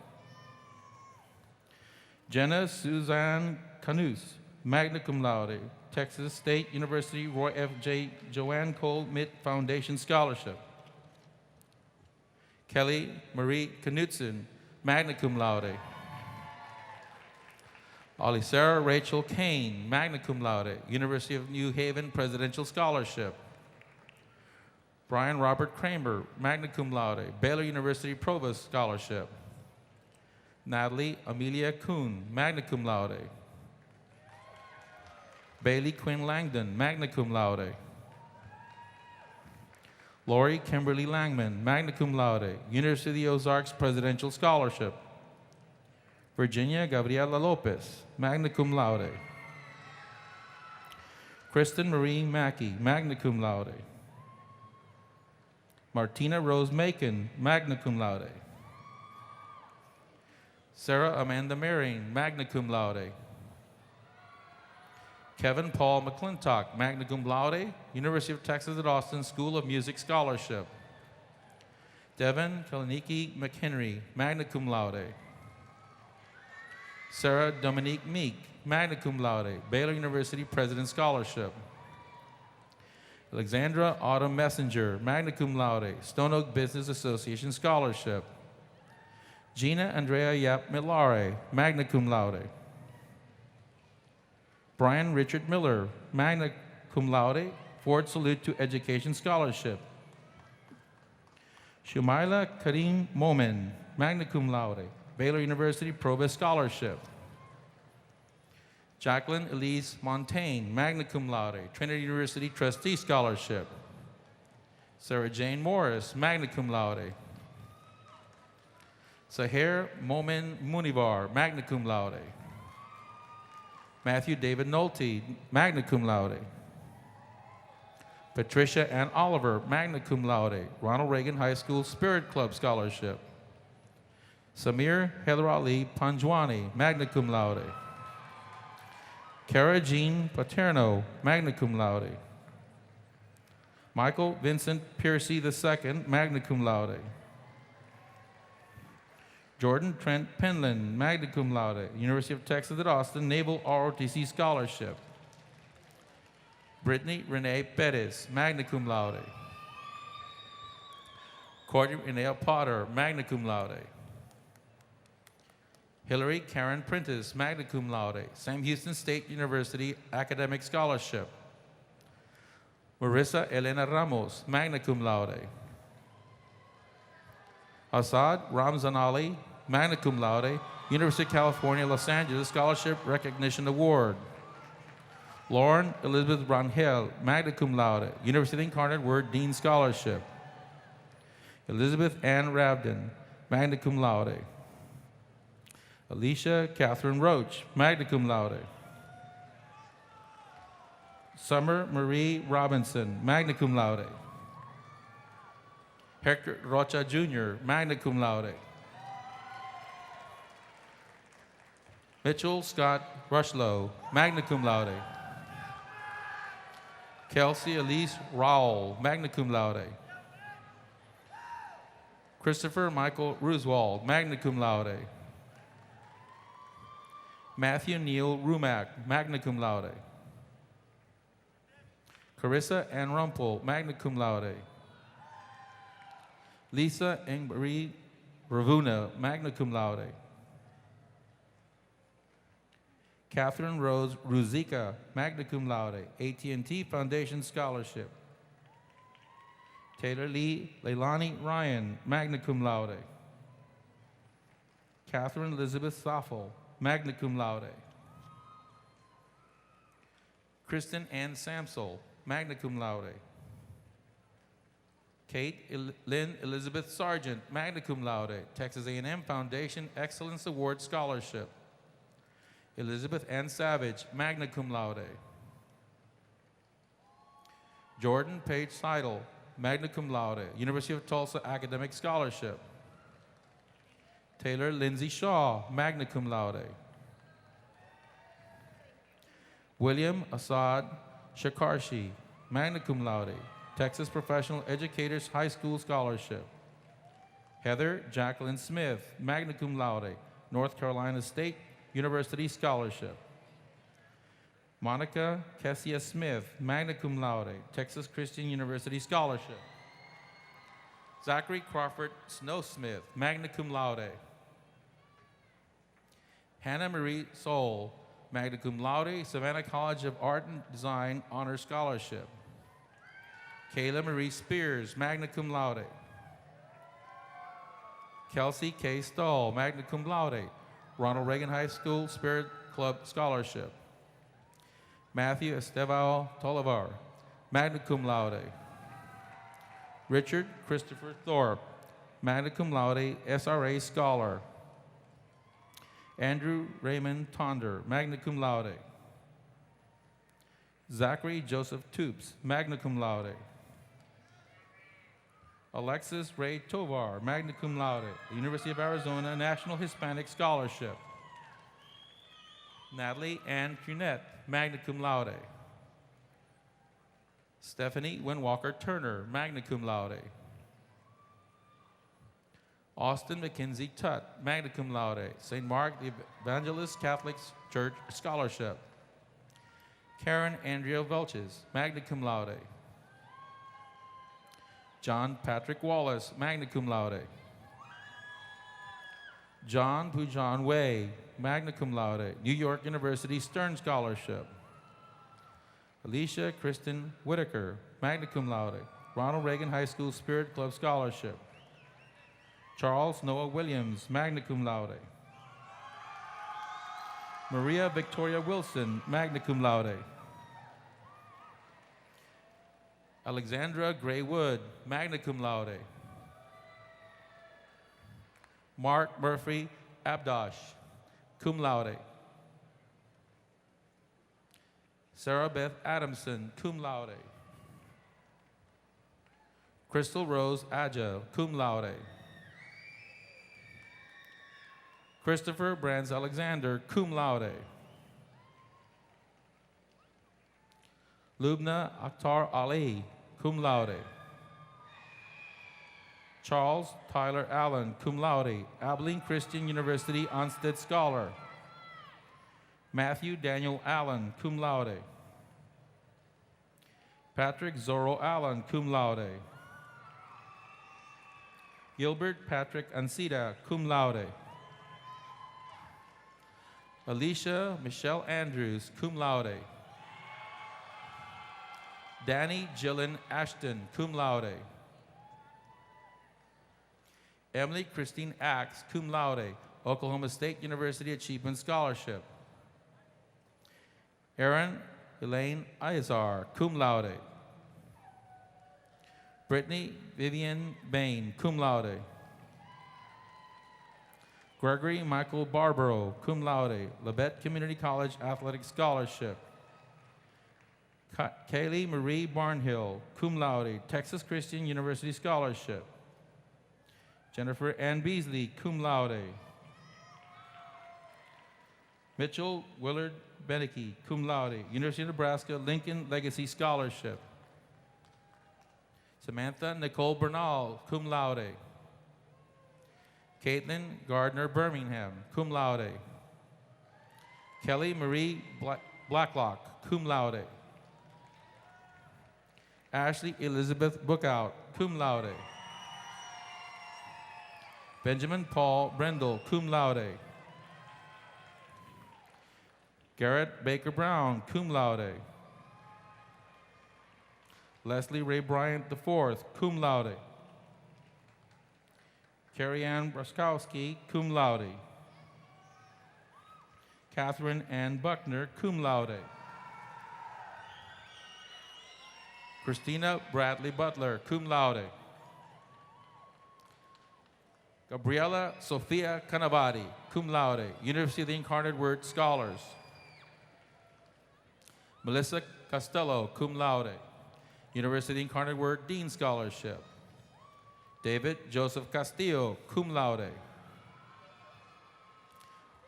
Jenna Suzanne Canus, magna cum laude, Texas State University Roy F. J. Joanne Cole Mitt Foundation Scholarship. Kelly Marie Knudsen, magna cum laude. Sarah Rachel Kane, magna cum laude, University of New Haven Presidential Scholarship. Brian Robert Kramer, magna cum laude, Baylor University Provost Scholarship. Natalie Amelia Kuhn, magna cum laude. Bailey Quinn Langdon, magna cum laude. Lori Kimberly Langman, magna cum laude, University of the Ozarks Presidential Scholarship. Virginia Gabriela Lopez, magna cum laude. Kristen Marie Mackey, magna cum laude. Martina Rose Macon, magna cum laude. Sarah Amanda Marion, magna cum laude. Kevin Paul McClintock, magna cum laude, University of Texas at Austin School of Music Scholarship. Devin Kalaniki McHenry, magna cum laude. Sarah Dominique Meek, magna cum laude, Baylor University President's Scholarship. Alexandra Autumn Messenger, magna cum laude, Stone Oak Business Association Scholarship. Gina Andrea Yap Milare, magna cum laude. Brian Richard Miller, magna cum laude, Ford Salute to Education Scholarship. Shumaila Karim Momin, magna cum laude, Baylor University Provost Scholarship. Jacqueline Elise Montaigne, magna cum laude, Trinity University Trustee Scholarship. Sarah Jane Morris, magna cum laude. Sahir Momin Munivar, magna cum laude. Matthew David Nolte, magna cum laude. Patricia Ann Oliver, magna cum laude, Ronald Reagan High School Spirit Club Scholarship. Samir Heather Ali Panjwani, magna cum laude. Kara Jean Paterno, magna cum laude. Michael Vincent Piercy II, magna cum laude. Jordan Trent Penland, magna cum laude, University of Texas at Austin Naval ROTC Scholarship. Brittany Renee Pettis, magna cum laude. Courtney Renee Potter, magna cum laude. Hillary Karen Prentice, magna cum laude, Sam Houston State University Academic Scholarship. Marissa Elena Ramos, magna cum laude. Assad Ramzan Ali, magna cum laude, University of California, Los Angeles Scholarship Recognition Award. Lauren Elizabeth Rangel, magna cum laude, University of the Incarnate Word Dean Scholarship. Elizabeth Ann Rabden, magna cum laude. Alicia Catherine Roach, magna cum laude. Summer Marie Robinson, magna cum laude. Hector Rocha Jr., magna cum laude. Mitchell Scott Rushlow, magna cum laude. Kelsey Elise Rowell, magna cum laude. Christopher Michael Rooswald, magna cum laude. Matthew Neal Rumack, magna cum laude. Carissa Ann Rumpel, magna cum laude. Lisa Ingmarie Ravuna, magna cum laude. Catherine Rose Ruzika, magna cum laude, AT&T Foundation Scholarship. Taylor Lee Leilani Ryan, magna cum laude. Catherine Elizabeth Stoffel, magna cum laude. Kristen Ann Samsel, magna cum laude. Kate Lynn Elizabeth Sargent, magna cum laude, Texas A&M Foundation Excellence Award Scholarship. Elizabeth Ann Savage, magna cum laude. Jordan Page Seidel, magna cum laude, University of Tulsa Academic Scholarship. Taylor Lindsay Shaw, magna cum laude. William Assad Shakarshi, magna cum laude, Texas Professional Educators High School Scholarship. Heather Jacqueline Smith, magna cum laude, North Carolina State University Scholarship. Monica Kessia Smith, magna cum laude, Texas Christian University Scholarship. Zachary Crawford Snow Smith, magna cum laude. Hannah Marie Soul, magna cum laude, Savannah College of Art and Design Honor Scholarship. Kayla Marie Spears, magna cum laude. Kelsey K. Stahl, magna cum laude, Ronald Reagan High School Spirit Club Scholarship. Matthew Estevao Tolivar, magna cum laude. Richard Christopher Thorpe, magna cum laude, SRA Scholar. Andrew Raymond Tonder, magna cum laude. Zachary Joseph Toops, magna cum laude. Alexis Ray Tovar, magna cum laude, University of Arizona National Hispanic Scholarship. Natalie Ann Cunette, magna cum laude. Stephanie Winwalker Turner, magna cum laude. Austin McKenzie Tutt, magna cum laude, St. Mark the Evangelist Catholic Church Scholarship. Karen Andrea Velches, magna cum laude. John Patrick Wallace, magna cum laude. John Pujan Way, magna cum laude, New York University Stern Scholarship. Alicia Kristen Whitaker, magna cum laude, Ronald Reagan High School Spirit Club Scholarship. Charles Noah Williams, magna cum laude. Maria Victoria Wilson, magna cum laude. Alexandra Gray Wood, magna cum laude. Mark Murphy Abdosh, cum laude. Sarah Beth Adamson, cum laude. Crystal Rose Adja, cum laude. Christopher Brands Alexander, cum laude. Lubna Akhtar Ali, cum laude. Charles Tyler Allen, cum laude, Abilene Christian University Onsted Scholar. Matthew Daniel Allen, cum laude. Patrick Zorro Allen, cum laude. Gilbert Patrick Ansita, cum laude. Alicia Michelle Andrews, cum laude. Danny Gillen Ashton, cum laude. Emily Christine Axe, cum laude, Oklahoma State University Achievement Scholarship. Erin Elaine Izar, cum laude. Brittany Vivian Bain, cum laude. Gregory Michael Barbaro, cum laude, Labette Community College Athletic Scholarship. Kaylee Marie Barnhill, cum laude, Texas Christian University Scholarship. Jennifer Ann Beasley, cum laude. Mitchell Willard Beneke, cum laude, University of Nebraska Lincoln Legacy Scholarship. Samantha Nicole Bernal, cum laude. Caitlin Gardner Birmingham, cum laude. Kelly Marie Blacklock, cum laude. Ashley Elizabeth Bookout, cum laude. Benjamin Paul Brendel, cum laude. Garrett Baker Brown, cum laude. Leslie Ray Bryant IV, cum laude. Carrie Ann Bruskowski, cum laude. Catherine Ann Buckner, cum laude. Christina Bradley Butler, cum laude. Gabriela Sofia Canavati, cum laude, University of the Incarnate Word Scholars. Melissa Costello, cum laude, University of the Incarnate Word Dean Scholarship. David Joseph Castillo, cum laude.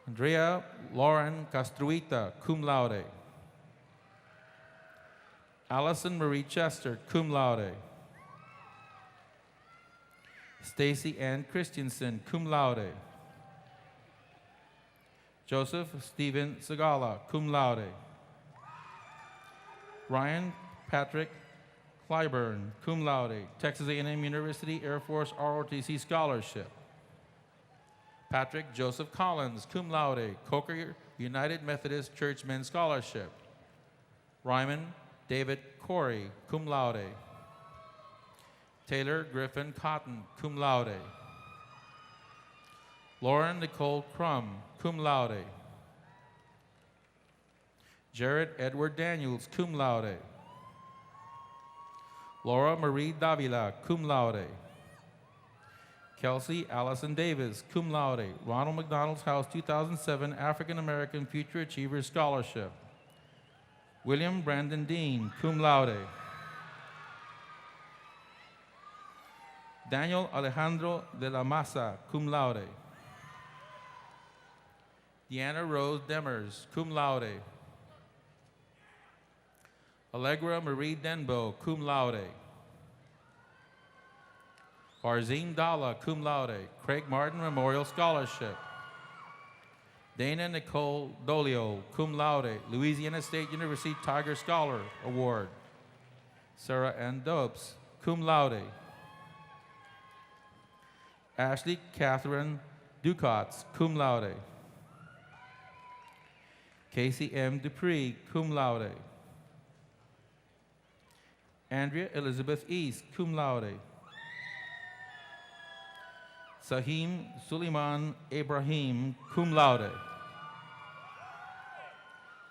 Andrea Lauren Castruita, cum laude. Allison Marie Chester, cum laude. Stacy Ann Christensen, cum laude. Joseph Stephen Segala, cum laude. Ryan Patrick Clyburn, cum laude, Texas A&M University Air Force ROTC Scholarship. Patrick Joseph Collins, cum laude, Coker United Methodist Church Men's Scholarship. Ryman David Corey, cum laude. Taylor Griffin Cotton, cum laude. Lauren Nicole Crum, cum laude. Jared Edward Daniels, cum laude. Laura Marie Davila, cum laude. Kelsey Allison Davis, cum laude, Ronald McDonald's House 2007 African American Future Achievers Scholarship. William Brandon Dean, cum laude. Daniel Alejandro de la Maza, cum laude. Deanna Rose Demers, cum laude. Allegra Marie Denbo, cum laude. Farzine Dalla, cum laude, Craig Martin Memorial Scholarship. Dana Nicole Dolio, cum laude, Louisiana State University Tiger Scholar Award. Sarah Ann Dopes, cum laude. Ashley Catherine Ducats, cum laude. Casey M. Dupree, cum laude. Andrea Elizabeth East, cum laude. Sahim Suleiman Ibrahim, cum laude.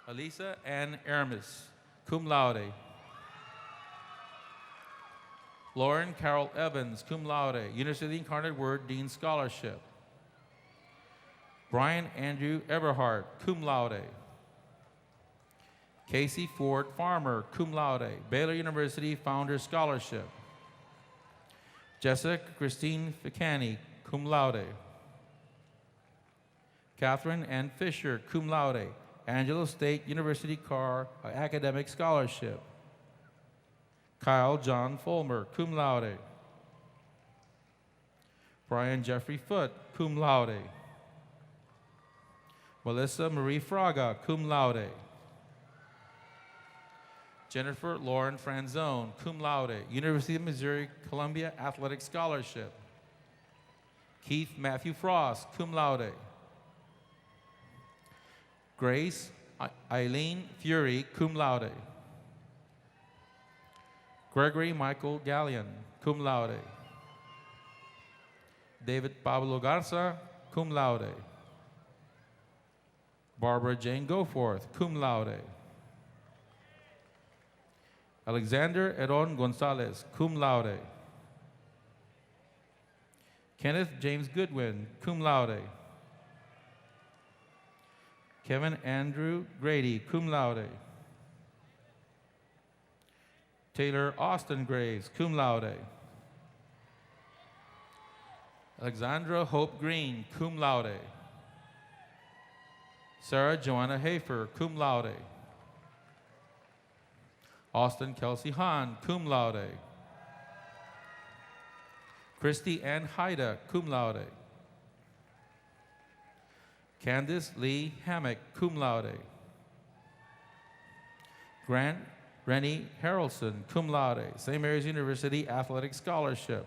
Alisa Ann Aramis, cum laude. Lauren Carol Evans, cum laude, University of the Incarnate Word Dean Scholarship. Brian Andrew Everhart, cum laude. Casey Ford Farmer, cum laude, Baylor University Founders Scholarship. Jessica Christine Ficani, cum laude. Catherine Ann Fisher, cum laude, Angelo State University Carr Academic Scholarship. Kyle John Fulmer, cum laude. Brian Jeffrey Foote, cum laude. Melissa Marie Fraga, cum laude. Jennifer Lauren Franzone, cum laude, University of Missouri Columbia Athletic Scholarship. Keith Matthew Frost, cum laude. Grace Eileen Fury, cum laude. Gregory Michael Gallion, cum laude. David Pablo Garza, cum laude. Barbara Jane Goforth, cum laude. Alexander Eron Gonzalez, cum laude. Kenneth James Goodwin, cum laude. Kevin Andrew Grady, cum laude. Taylor Austin Graves, cum laude. Alexandra Hope Green, cum laude. Sarah Joanna Hafer, cum laude. Austin Kelsey Hahn, cum laude. Christy Ann Haida, cum laude. Candice Lee Hammock, cum laude. Grant Rennie Harrelson, cum laude, St. Mary's University Athletic Scholarship.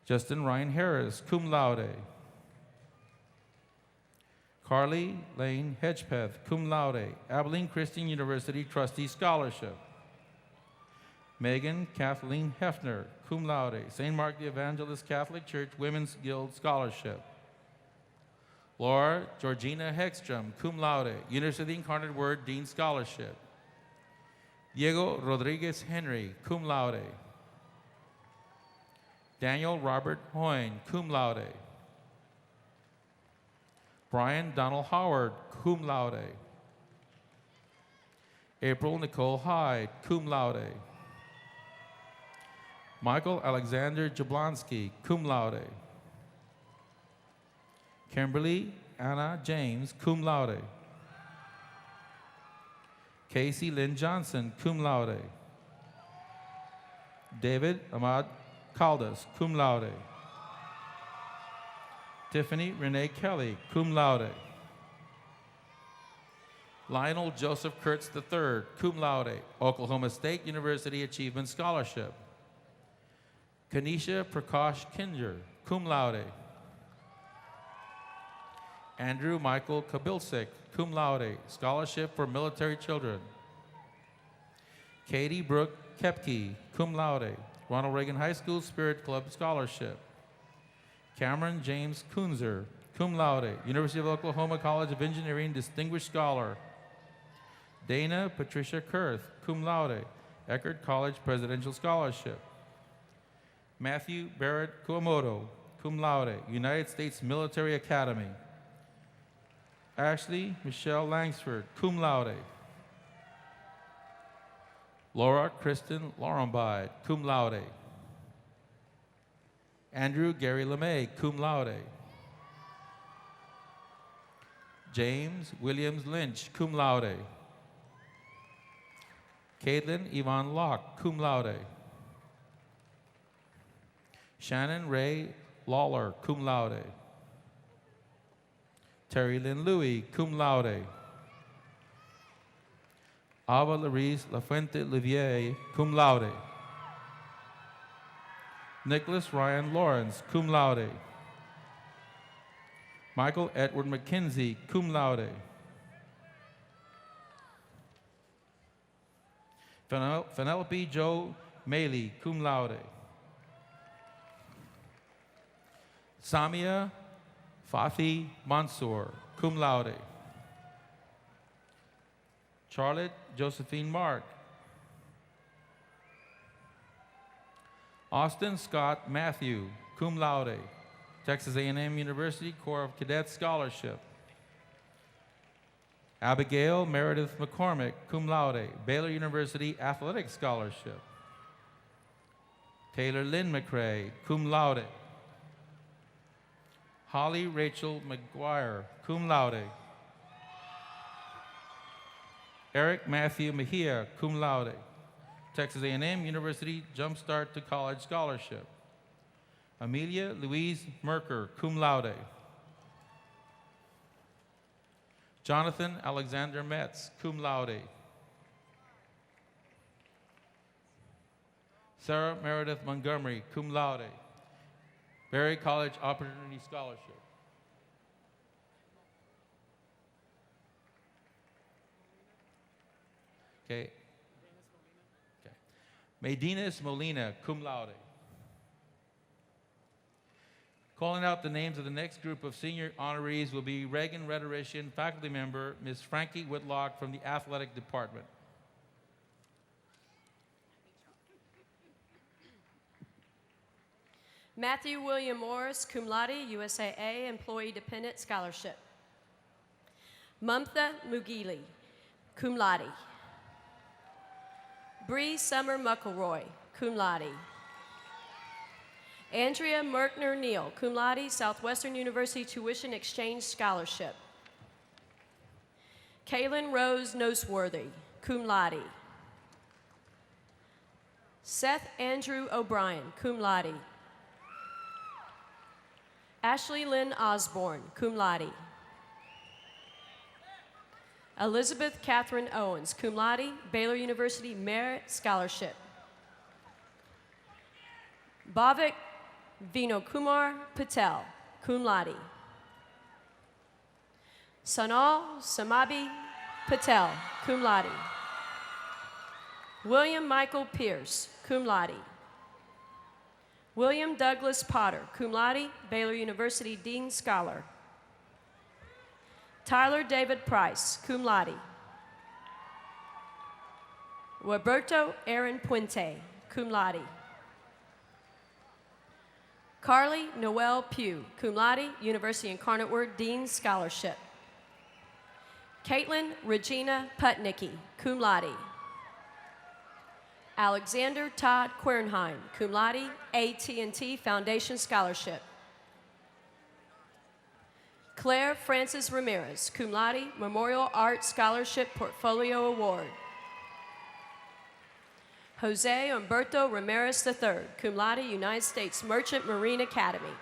Justin Ryan Harris, cum laude. Carly Lane Hedgepeth, cum laude, Abilene Christian University Trustee Scholarship. Megan Kathleen Hefner, cum laude, St. Mark the Evangelist Catholic Church Women's Guild Scholarship. Laura Georgina Hegstrom, cum laude, University Incarnate Word Dean Scholarship. Diego Rodriguez Henry, cum laude. Daniel Robert Hoyne, cum laude. Brian Donald Howard, cum laude. April Nicole Hyde, cum laude. Michael Alexander Jablonski, cum laude. Kimberly Anna James, cum laude. Casey Lynn Johnson, cum laude. David Ahmad Caldas, cum laude. Tiffany Renee Kelly, cum laude. Lionel Joseph Kurtz III, cum laude, Oklahoma State University Achievement Scholarship. Kanisha Prakash Kinger, cum laude. Andrew Michael Kabilsik, cum laude, Scholarship for Military Children. Katie Brooke Kepke, cum laude, Ronald Reagan High School Spirit Club Scholarship. Cameron James Kunzer, cum laude, University of Oklahoma College of Engineering Distinguished Scholar. Dana Patricia Kurth, cum laude, Eckerd College Presidential Scholarship. Matthew Barrett Kuamoto, cum laude, United States Military Academy. Ashley Michelle Langsford, cum laude. Laura Kristen Lorenbide, cum laude. Andrew Gary LeMay, cum laude. James Williams Lynch, cum laude. Caitlin Yvonne Locke, cum laude. Shannon Ray Lawler, cum laude. Terry Lynn Louie, cum laude. Ava Larice Lafuente Livier, cum laude. Nicholas Ryan Lawrence, cum laude. Michael Edward McKenzie, cum laude. Penelope Joe Maley, cum laude. Samia Fathi Mansour, cum laude. Charlotte Josephine Mark. Austin Scott Matthew, cum laude, Texas A&M University Corps of Cadets Scholarship. Abigail Meredith McCormick, cum laude, Baylor University Athletic Scholarship. Taylor Lynn McCrae, cum laude. Holly Rachel McGuire, cum laude. Eric Matthew Mejia, cum laude, Texas A&M University Jumpstart to College Scholarship. Amelia Louise Merker, cum laude. Jonathan Alexander Metz, cum laude. Sarah Meredith Montgomery, cum laude, Berry College Opportunity Scholarship. Okay. Medinas Molina, cum laude. Calling out the names of the next group of senior honorees will be Reagan rhetorician, faculty member, Ms. Frankie Whitlock from the athletic department. Matthew William Morris, cum laude, USAA Employee Dependent Scholarship. Mumtha Mugili, cum laude. Bree Summer Muckleroy, cum laude. Andrea Merkner Neal, cum laude, Southwestern University Tuition Exchange Scholarship. Kaylin Rose Noseworthy, cum laude. Seth Andrew O'Brien, cum laude. Ashley Lynn Osborne, cum laude. Elizabeth Catherine Owens, cum laude, Baylor University Merit Scholarship. Bhavik Vinokumar Patel, cum laude. Sanal Samabi Patel, cum laude. William Michael Pierce, cum laude. William Douglas Potter, cum laude, Baylor University Dean Scholar. Tyler David Price, cum laude. Roberto Aaron Puente, cum laude. Carly Noel Pugh, cum laude, University Incarnate Word Dean Scholarship. Caitlin Regina Putnicki, cum laude. Alexander Todd Quernheim, cum laude, AT&T Foundation Scholarship. Claire Frances Ramirez, cum laude, Memorial Art Scholarship Portfolio Award. Jose Humberto Ramirez III, cum laude, United States Merchant Marine Academy.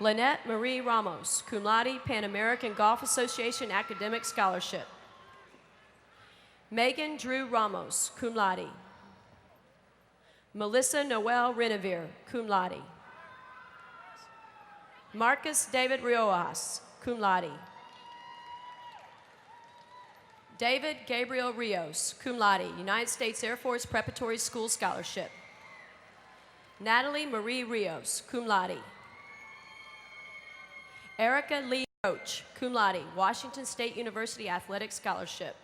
Lynette Marie Ramos, cum laude, Pan American Golf Association Academic Scholarship. Megan Drew Ramos, cum laude. Melissa Noel Renevere, cum laude. Marcus David Riojas, cum laude. David Gabriel Rios, cum laude, United States Air Force Preparatory School Scholarship. Natalie Marie Rios, cum laude. Erica Lee Roach, cum laude, Washington State University Athletic Scholarship.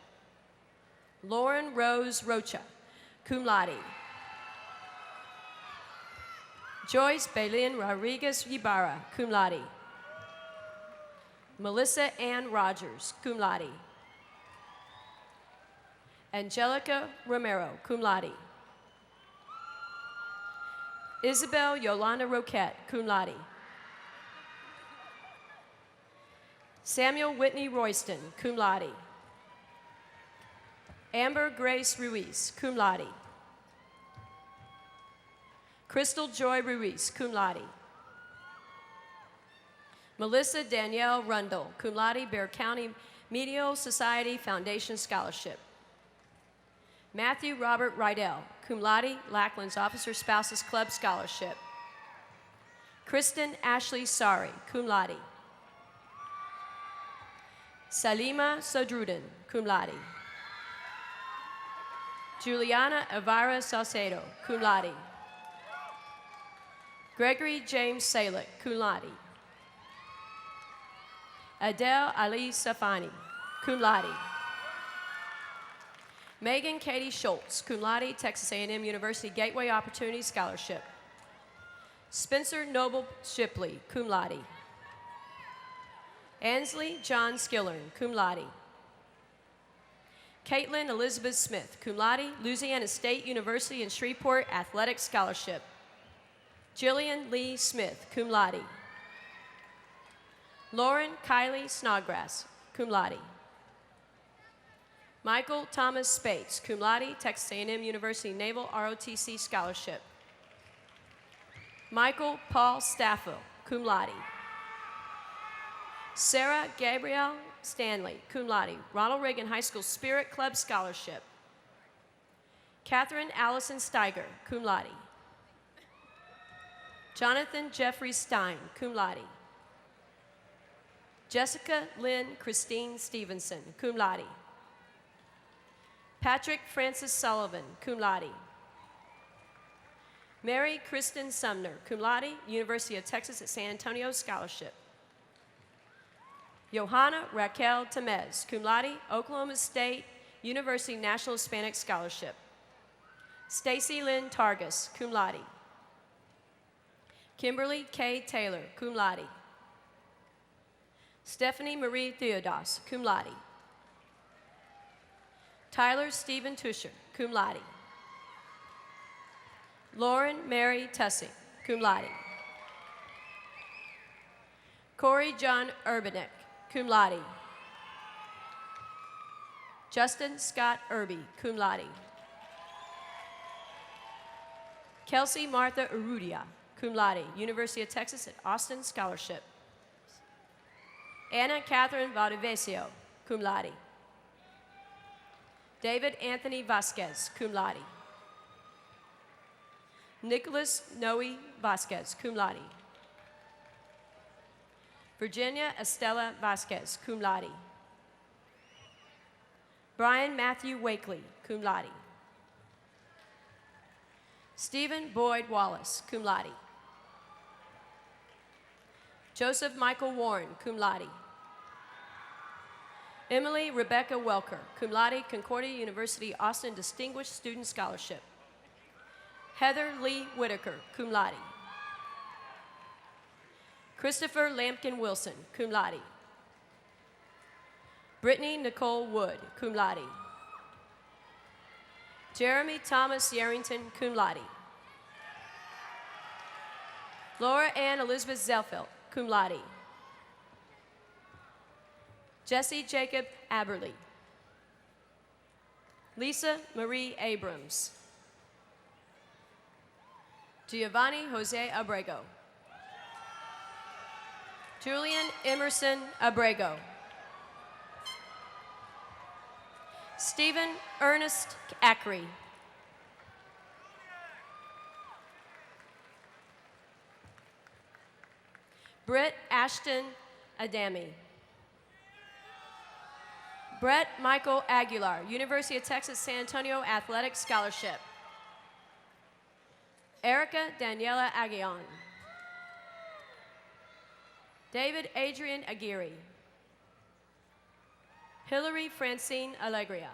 Lauren Rose Rocha, cum laude. Joyce Bailin Rodriguez Ybarra, cum laude. Melissa Ann Rogers, cum laude. Angelica Romero, cum laude. Isabel Yolanda Roquette, cum laude. Samuel Whitney Royston, cum laude. Amber Grace Ruiz, cum laude. Crystal Joy Ruiz, cum laude. Melissa Danielle Rundle, cum laude, Bear County Medial Society Foundation Scholarship. Matthew Robert Rydell, cum laude, Lackland's Officer Spouses Club Scholarship. Kristen Ashley Sari, cum laude. Salima Sodrudin, cum laude. Juliana Elvira Salcedo, cum laude. Gregory James Salick, cum laude. Adele Ali Safani, cum laude. Megan Katie Schultz, cum laude, Texas A&M University Gateway Opportunity Scholarship. Spencer Noble Shipley, cum laude. Ansley John Skillern, cum laude. Caitlin Elizabeth Smith, cum laude, Louisiana State University in Shreveport Athletic Scholarship. Jillian Lee Smith, cum laude. Lauren Kylie Snodgrass, cum laude. Michael Thomas Spates, cum laude, Texas A&M University Naval ROTC Scholarship. Michael Paul Staffel, cum laude. Sarah Gabrielle Stanley, cum laude, Ronald Reagan High School Spirit Club Scholarship. Catherine Allison Steiger, cum laude. Jonathan Jeffrey Stein, cum laude. Jessica Lynn Christine Stevenson, cum laude. Patrick Francis Sullivan, cum laude. Mary Kristen Sumner, cum laude, University of Texas at San Antonio Scholarship. Johanna Raquel Temez, cum laude, Oklahoma State University National Hispanic Scholarship. Stacy Lynn Targus, cum laude. Kimberly K. Taylor, cum laude. Stephanie Marie Theodos, cum laude. Tyler Stephen Tusher, cum laude. Lauren Mary Tussing, cum laude. Corey John Urbanek, cum laude. Justin Scott Irby, cum laude. Kelsey Martha Urrutia, cum laude, University of Texas at Austin Scholarship. Anna Catherine Valdivieso, cum laude. David Anthony Vasquez, cum laude. Nicholas Noe Vasquez, cum laude. Virginia Estella Vasquez, cum laude. Brian Matthew Wakely, cum laude. Stephen Boyd Wallace, cum laude. Joseph Michael Warren, cum laude. Emily Rebecca Welker, cum laude, Concordia University Austin Distinguished Student Scholarship. Heather Lee Whitaker, cum laude. Christopher Lampkin Wilson, cum laude. Brittany Nicole Wood, cum laude. Jeremy Thomas Yarrington, cum laude. Laura Ann Elizabeth Zelfeld, cum laude. Jesse Jacob Aberly. Lisa Marie Abrams. Giovanni Jose Abrego. Julian Emerson Abrego. Stephen Ernest Ackery. Britt Ashton Adami. Brett Michael Aguilar, University of Texas San Antonio Athletic Scholarship. Erica Daniela Aguillon. David Adrian Aguirre. Hillary Francine Alegria.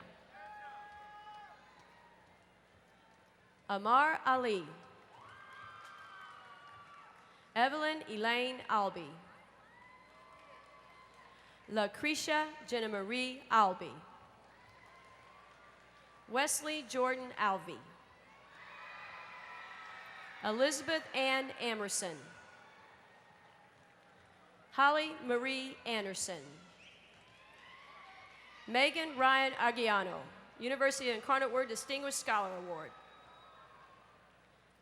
Amar Ali. Evelyn Elaine Albee. Lucretia Jenna Marie Albee. Wesley Jordan Alvey. Elizabeth Ann Amerson. Holly Marie Anderson. Megan Ryan Aguiano, University of Incarnate Word Distinguished Scholar Award.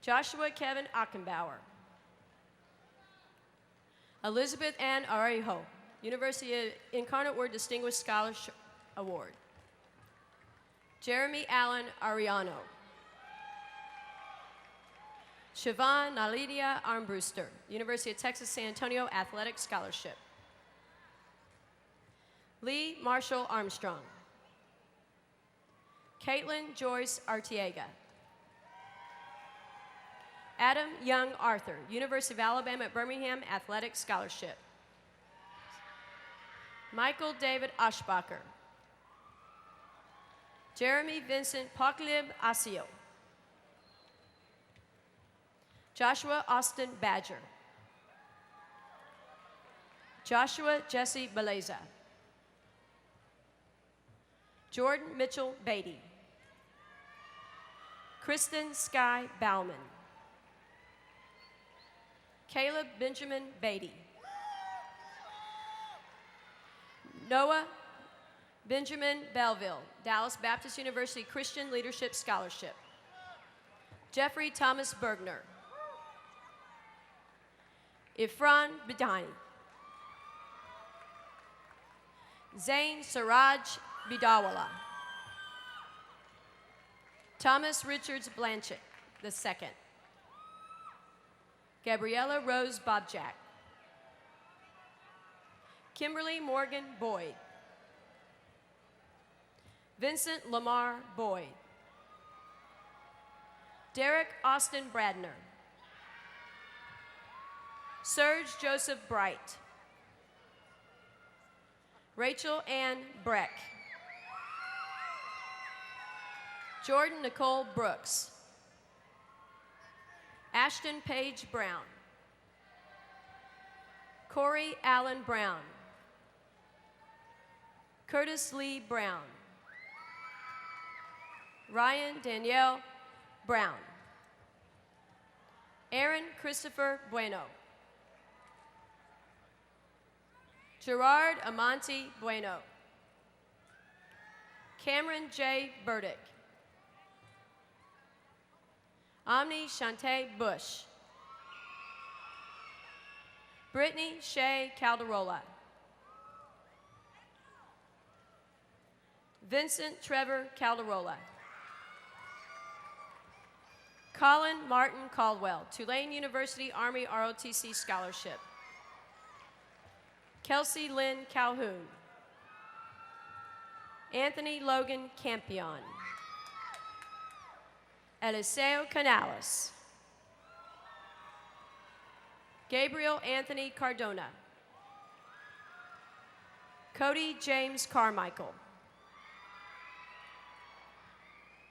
Joshua Kevin Achenbauer. Elizabeth Ann Arejo, University of Incarnate Word Distinguished Scholarship Award. Jeremy Allen Ariano. Siobhan Nalidia Armbruster, University of Texas San Antonio Athletic Scholarship. Lee Marshall Armstrong. Caitlin Joyce Artiega. Adam Young Arthur, University of Alabama at Birmingham Athletic Scholarship. Michael David Aschbacher. Jeremy Vincent Poklib Asio. Joshua Austin Badger. Joshua Jesse Beleza. Jordan Mitchell Beatty. Kristen Sky Bauman. Caleb Benjamin Beatty. Noah Benjamin Belleville, Dallas Baptist University Christian Leadership Scholarship. Jeffrey Thomas Bergner. Ifran Bidani. Zain Siraj Bidawala. Thomas Richards Blanchett II. Gabriella Rose Bobjack. Kimberly Morgan Boyd. Vincent Lamar Boyd. Derek Austin Bradner. Serge Joseph Bright. Rachel Ann Breck. Jordan Nicole Brooks. Ashton Paige Brown. Corey Allen Brown. Curtis Lee Brown. Ryan Danielle Brown. Aaron Christopher Bueno. Gerard Amonte Bueno. Cameron J. Burdick. Omni Shante Bush. Brittany Shea Calderola. Vincent Trevor Calderola. Colin Martin Caldwell, Tulane University Army ROTC Scholarship. Kelsey Lynn Calhoun. Anthony Logan Campion. Eliseo Canales. Gabriel Anthony Cardona. Cody James Carmichael.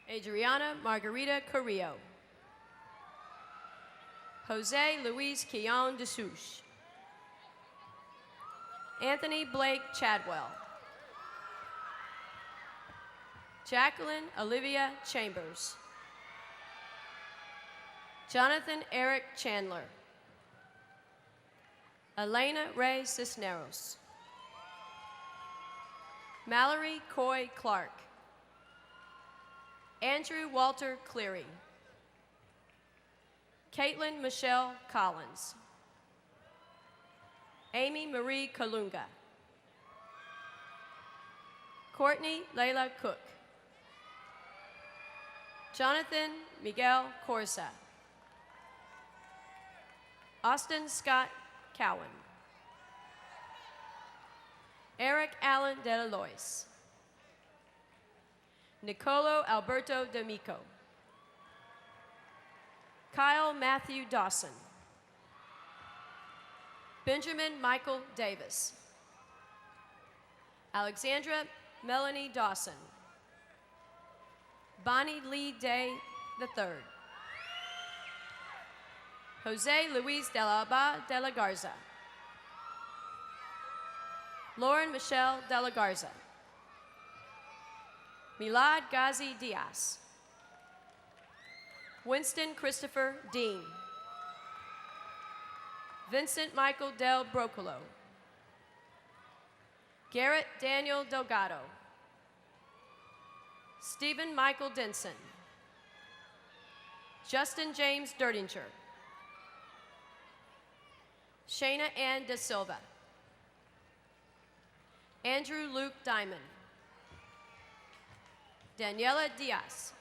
Adriana Margarita Carrillo. Jose Luis Quillon de Souche. Anthony Blake Chadwell. Jacqueline Olivia Chambers. Jonathan Eric Chandler. Elena Ray Cisneros. Mallory Coy Clark. Andrew Walter Cleary. Caitlin Michelle Collins. Amy Marie Kalunga. Courtney Layla Cook. Jonathan Miguel Corsa. Austin Scott Cowan. Eric Allen De La Lois. Nicolo Alberto D'Amico. Kyle Matthew Dawson. Benjamin Michael Davis. Alexandra Melanie Dawson. Bonnie Lee Day III. Jose Luis de la Abba de la Garza. Lauren Michelle de la Garza. Milad Ghazi Diaz. Winston Christopher Dean. Vincent Michael Del Brocolo. Garrett Daniel Delgado. Stephen Michael Denson. Justin James Dirtinger. Shayna Ann De Silva. Andrew Luke Diamond. Daniela Diaz.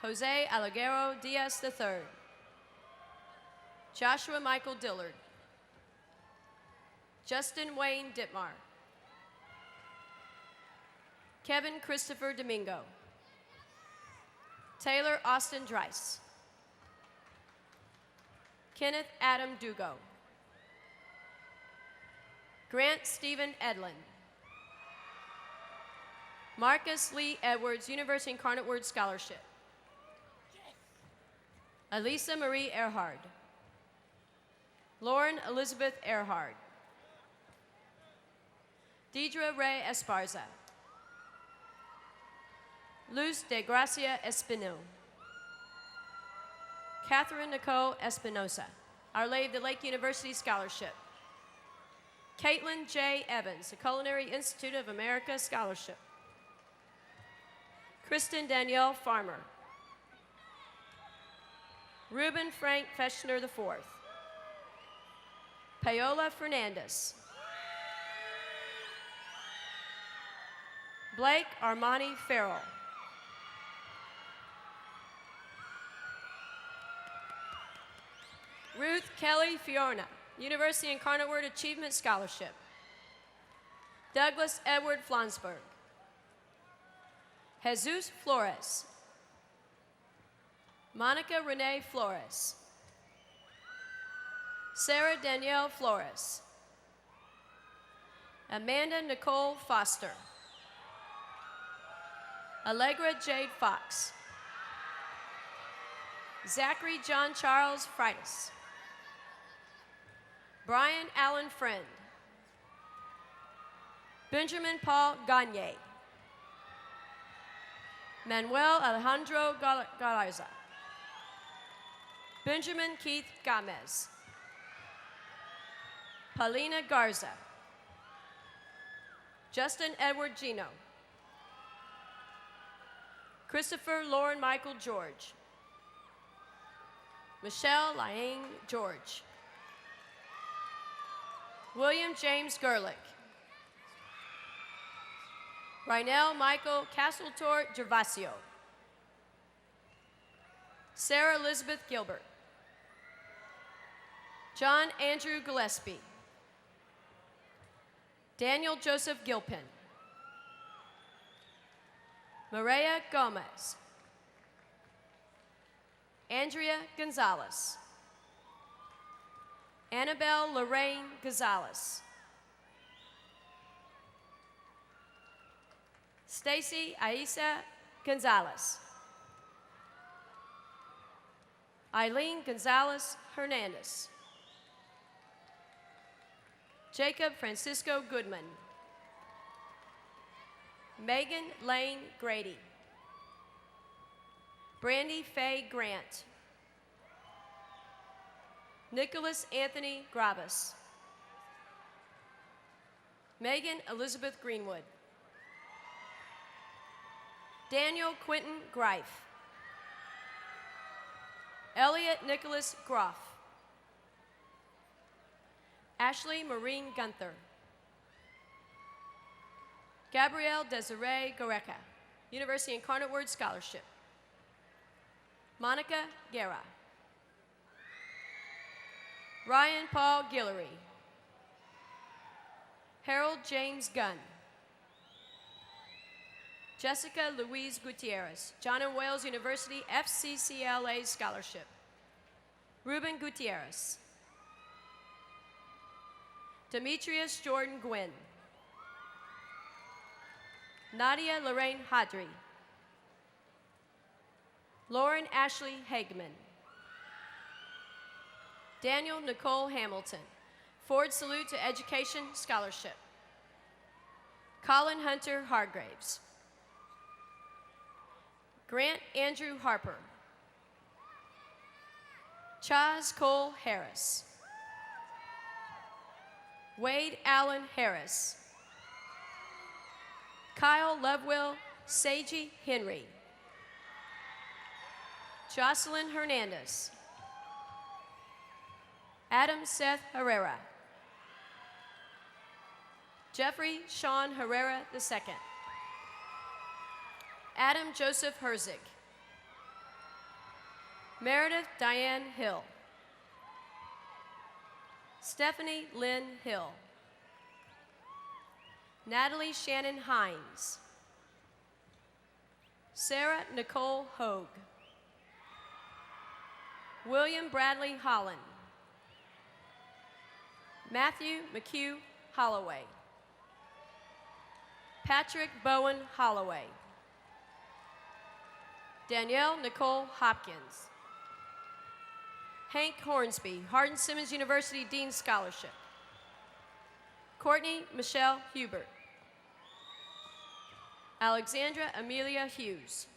Jose Alaguero Diaz III. Joshua Michael Dillard. Justin Wayne Dittmar. Kevin Christopher Domingo. Taylor Austin Dreiss. Kenneth Adam Dugo. Grant Stephen Edlin. Marcus Lee Edwards, University Incarnate Word Scholarship. Elisa Marie Earhard. Lauren Elizabeth Earhard. Deidre Ray Esparza. Luz de Gracia Espino. Catherine Nicole Espinosa, Our Lady of the Lake University Scholarship. Caitlin J. Evans, the Culinary Institute of America Scholarship. Kristen Danielle Farmer. Ruben Frank Feshner IV. Paola Fernandez. Blake Armani Farrell. Ruth Kelly Fiorna, University Incarnate Word Achievement Scholarship. Douglas Edward Flansburg. Jesus Flores. Monica Renee Flores. Sarah Danielle Flores. Amanda Nicole Foster. Allegra Jade Fox. Zachary John Charles Freitas. Brian Allen Friend. Benjamin Paul Gagne. Manuel Alejandro Garza. Benjamin Keith Gamez. Paulina Garza. Justin Edward Gino. Christopher Lauren Michael George. Michelle Laing George. William James Gerlich. Rynell Michael Castletor Gervasio. Sarah Elizabeth Gilbert. John Andrew Gillespie. Daniel Joseph Gilpin. Maria Gomez. Andrea Gonzalez. Annabelle Lorraine Gonzalez. Stacy Aisa Gonzalez. Eileen Gonzalez Hernandez. Jacob Francisco Goodman. Megan Lane Grady. Brandy Faye Grant. Nicholas Anthony Gravis. Megan Elizabeth Greenwood. Daniel Quentin Greif. Elliot Nicholas Groff. Ashley Maureen Gunther. Gabrielle Desiree Goreca, University Incarnate Word Scholarship. Monica Guerra. Ryan Paul Guillory. Harold James Gunn. Jessica Louise Gutierrez, John and Wales University FCCLA Scholarship. Ruben Gutierrez. Demetrius Jordan Gwynn. Nadia Lorraine Hadri. Lauren Ashley Hagman. Daniel Nicole Hamilton, Ford Salute to Education Scholarship. Colin Hunter Hargraves. Grant Andrew Harper. Chaz Cole Harris. Wade Allen Harris. Kyle Lovewell Seiji Henry. Jocelyn Hernandez. Adam Seth Herrera. Jeffrey Sean Herrera II. Adam Joseph Herzig. Meredith Diane Hill. Stephanie Lynn Hill. Natalie Shannon Hines. Sarah Nicole Hogue. William Bradley Holland. Matthew McHugh Holloway. Patrick Bowen Holloway. Danielle Nicole Hopkins. Hank Hornsby, Hardin-Simmons University Dean Scholarship. Courtney Michelle Hubert. Alexandra Amelia Hughes.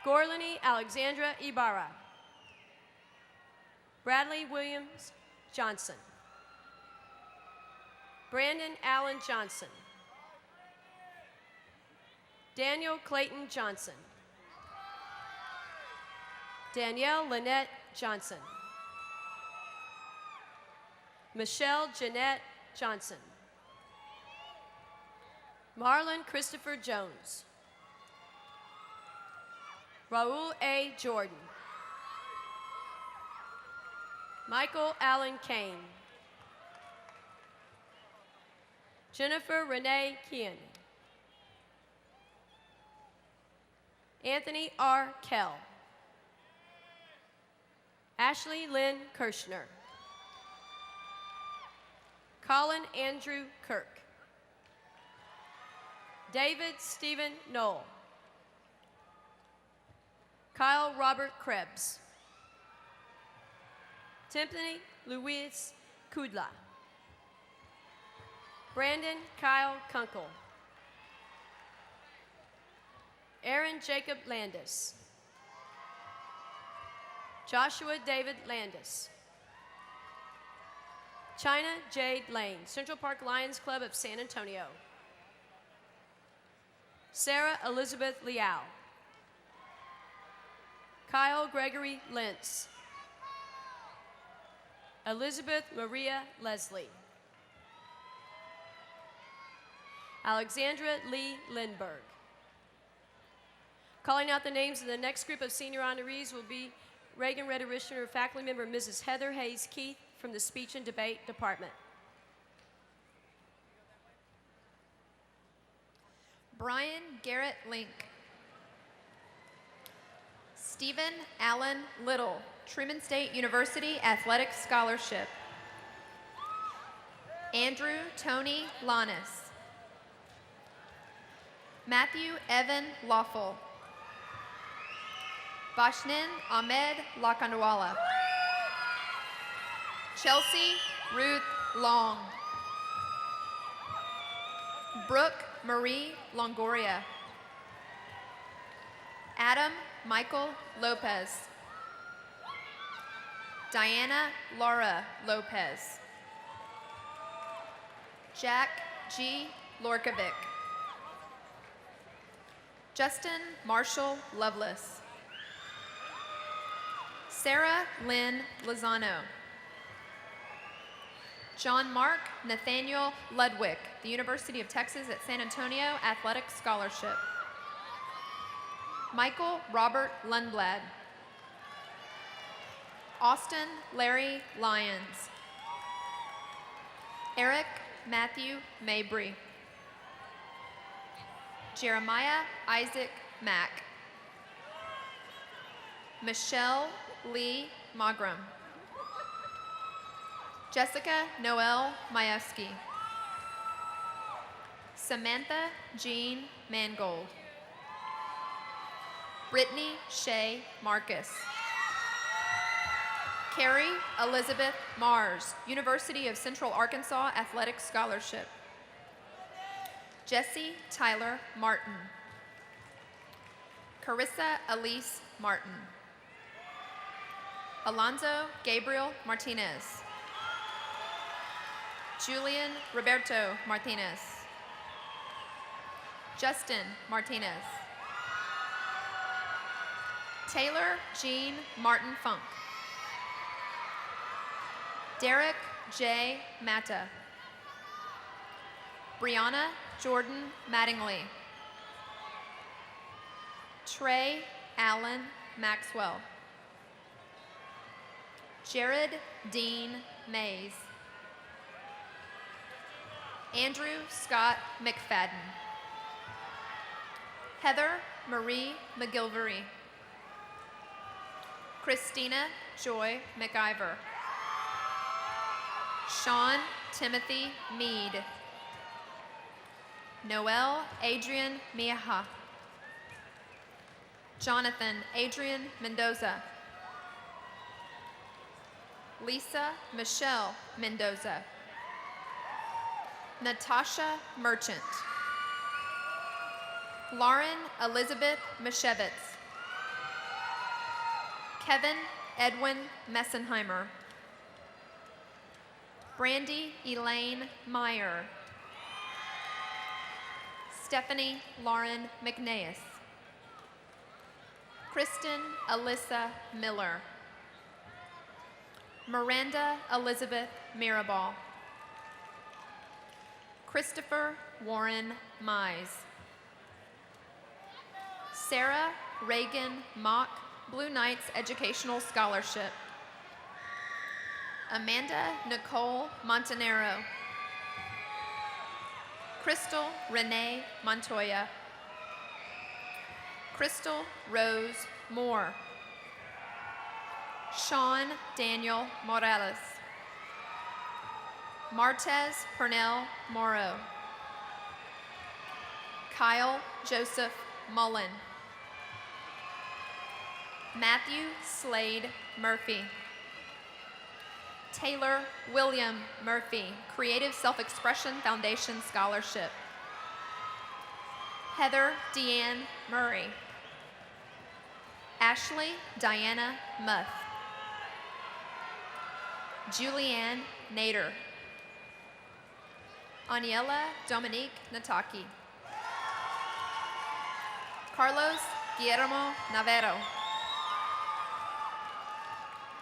Gorlany Alexandra Ibarra. Bradley Williams Johnson. Brandon Allen Johnson. Daniel Clayton Johnson. Danielle Lynette Johnson. Michelle Jeanette Johnson. Marlon Christopher Jones. Raul A. Jordan. Michael Allen Kane. Jennifer Renee Kean. Anthony R. Kell. Ashley Lynn Kirshner. Colin Andrew Kirk. David Stephen Knoll. Kyle Robert Krebs. Tiffany Louise Kudla. Brandon Kyle Kunkel. Aaron Jacob Landis. Joshua David Landis. China Jade Lane, Central Park Lions Club of San Antonio. Sarah Elizabeth Liao. Kyle Gregory Lentz. Elizabeth Maria Leslie. Alexandra Lee Lindberg. Calling out the names of the next group of senior honorees will be Reagan Rhetorician faculty member Mrs. Heather Hayes Keith from the Speech and Debate Department. Brian Garrett Link. Stephen Allen Little, Truman State University Athletic Scholarship. Andrew Tony Lannis. Matthew Evan Lawful. Bashnin Ahmed Lakanwala. Chelsea Ruth Long. Brooke Marie Longoria. Adam Michael Lopez. Diana Laura Lopez. Jack G. Lorkovic. Justin Marshall Lovelace. Sarah Lynn Lozano. John Mark Nathaniel Ludwig, the University of Texas at San Antonio Athletic Scholarship. Michael Robert Lundblad. Austin Larry Lyons. Eric Matthew Mabry. Jeremiah Isaac Mack. Michelle Lee Magram. Jessica Noel Majewski. Samantha Jean Mangold. Brittany Shea Marcus. Carrie Elizabeth Mars, University of Central Arkansas Athletic Scholarship. Jesse Tyler Martin. Carissa Elise Martin. Alonzo Gabriel Martinez. Julian Roberto Martinez. Justin Martinez. Taylor Jean Martin Funk. Derek J. Matta. Brianna Jordan Mattingly. Trey Allen Maxwell. Jared Dean Mays. Andrew Scott McFadden. Heather Marie McGilvery. Christina Joy McIver. Sean Timothy Mead. Noel Adrian Miaja. Jonathan Adrian Mendoza. Lisa Michelle Mendoza. Natasha Merchant. Lauren Elizabeth Mishevitz. Kevin Edwin Messenheimer. Brandy Elaine Meyer. Stephanie Lauren McNeas. Kristen Alyssa Miller. Miranda Elizabeth Mirabal. Christopher Warren Mize. Sarah Reagan Mock, Blue Knights Educational Scholarship. Amanda Nicole Montanero. Crystal Renee Montoya. Crystal Rose Moore. Sean Daniel Morales. Martez Pernell Morrow. Kyle Joseph Mullen. Matthew Slade Murphy. Taylor William Murphy, Creative Self-Expression Foundation Scholarship. Heather Deanne Murray. Ashley Diana Muth. Julianne Nader. Aniela Dominique Nataki. Carlos Guillermo Navarro.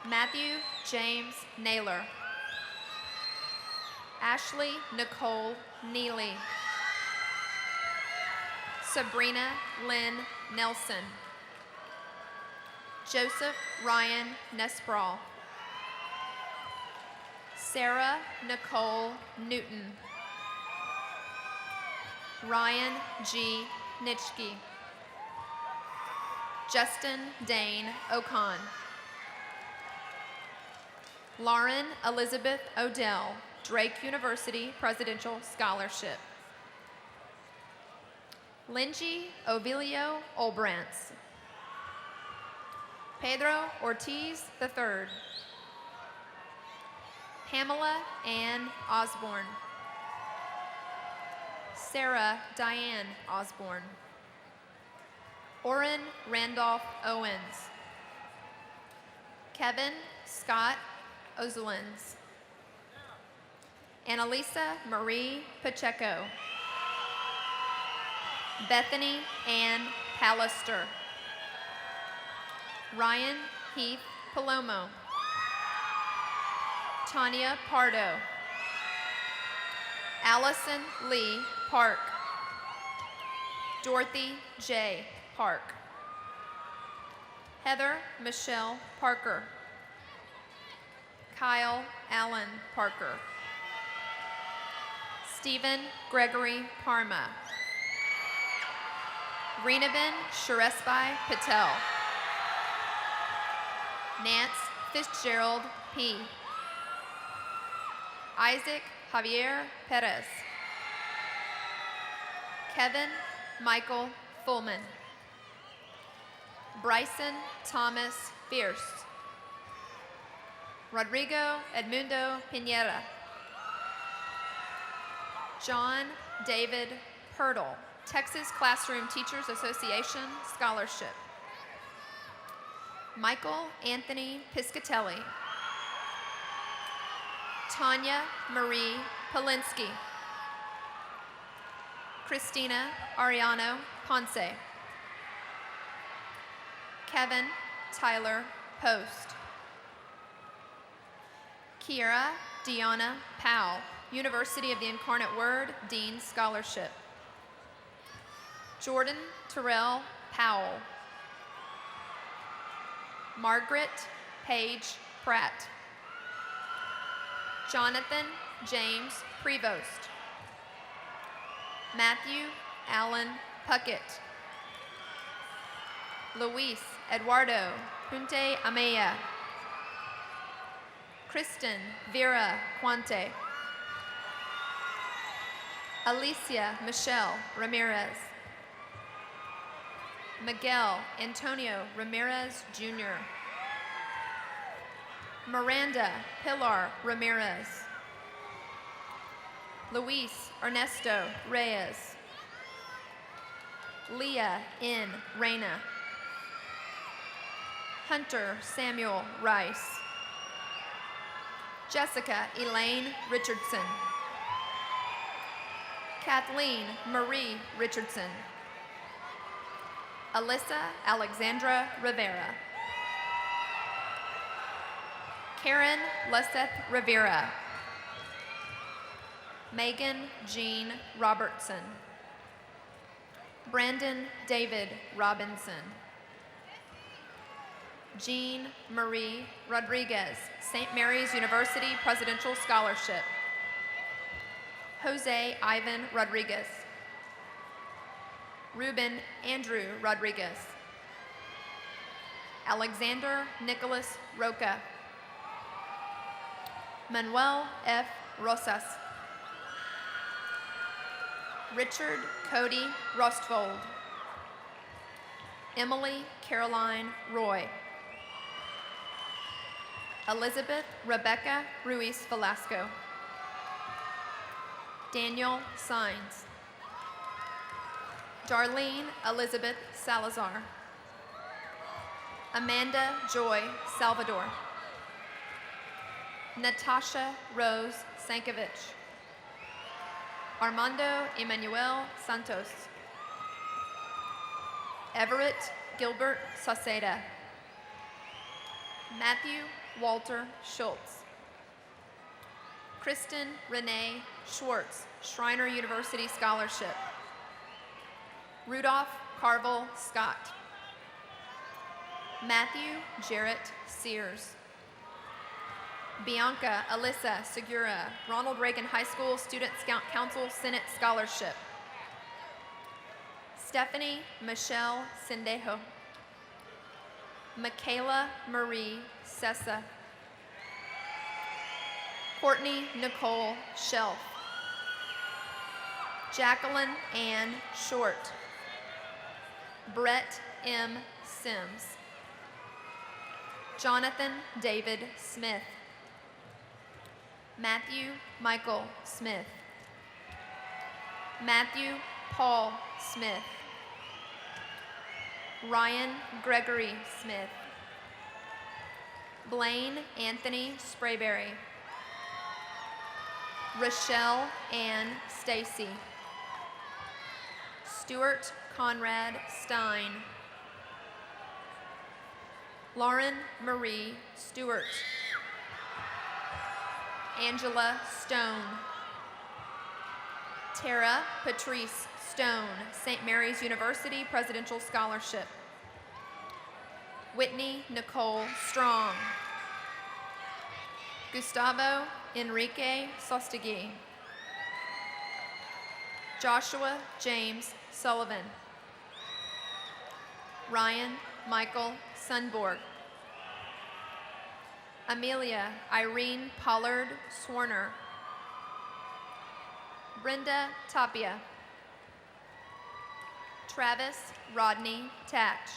Matthew James Naylor. Ashley Nicole Neely. Sabrina Lynn Nelson. Joseph Ryan Nesprawl. Sarah Nicole Newton. Ryan G. Nitschke. Justin Dane Ocon. Lauren Elizabeth Odell, Drake University Presidential Scholarship. Linji Ovilio Olbrantz. Pedro Ortiz III. Pamela Ann Osborne. Sarah Diane Osborne. Orrin Randolph Owens. Kevin Scott Ozolins. Annalisa Marie Pacheco. Bethany Ann Pallister. Ryan Heath Palomo. Tanya Pardo. Allison Lee Park. Dorothy J. Park. Heather Michelle Parker. Kyle Allen Parker. Stephen Gregory Parma. Reenaben Sharesbai Patel. Nance Fitzgerald P. Isaac Javier Perez. Kevin Michael Fullman. Bryson Thomas Fierce. Rodrigo Edmundo Pineda. John David Pirtle, Texas Classroom Teachers Association Scholarship. Michael Anthony Piscatelli. Tanya Marie Polinsky. Christina Ariano Ponce. Kevin Tyler Post. Kiera Deanna Powell, University of the Incarnate Word, Dean Scholarship. Jordan Terrell Powell. Margaret Page Pratt. Jonathan James Prevost. Matthew Allen Puckett. Luis Eduardo Punte Amaya. Kristen Vera Quante. Alicia Michelle Ramirez. Miguel Antonio Ramirez Jr. Miranda Pilar Ramirez. Luis Ernesto Reyes. Leah N. Reyna. Hunter Samuel Rice. Jessica Elaine Richardson. Kathleen Marie Richardson. Alyssa Alexandra Rivera. Karen Leseth Rivera. Megan Jean Robertson. Brandon David Robinson. Jean Marie Rodriguez, St. Mary's University Presidential Scholarship. Jose Ivan Rodriguez. Ruben Andrew Rodriguez. Alexander Nicholas Roca. Manuel F. Rosas. Richard Cody Rostfold. Emily Caroline Roy. Elizabeth Rebecca Ruiz Velasco. Daniel Sines. Darlene Elizabeth Salazar. Amanda Joy Salvador. Natasha Rose Sankovich. Armando Emmanuel Santos. Everett Gilbert Sauceda. Matthew Walter Schultz. Kristen Renee Schwartz, Schreiner University Scholarship. Rudolph Carvel Scott. Matthew Jarrett Sears. Bianca Alyssa Segura, Ronald Reagan High School Student Council Senate Scholarship. Stephanie Michelle Sendejo. Michaela Marie Sessa. Courtney Nicole Shelf. Jacqueline Ann Short. Brett M. Sims. Jonathan David Smith. Matthew Michael Smith. Matthew Paul Smith. Ryan Gregory Smith. Blaine Anthony Sprayberry. Rochelle Ann Stacy. Stuart Conrad Stein. Lauren Marie Stewart. Angela Stone. Tara Patrice Stone, St. Mary's University Presidential Scholarship. Whitney Nicole Strong. Gustavo Enrique Sostegui. Joshua James Sullivan. Ryan Michael Sunborg. Amelia Irene Pollard Swarner. Brenda Tapia. Travis Rodney Tatch.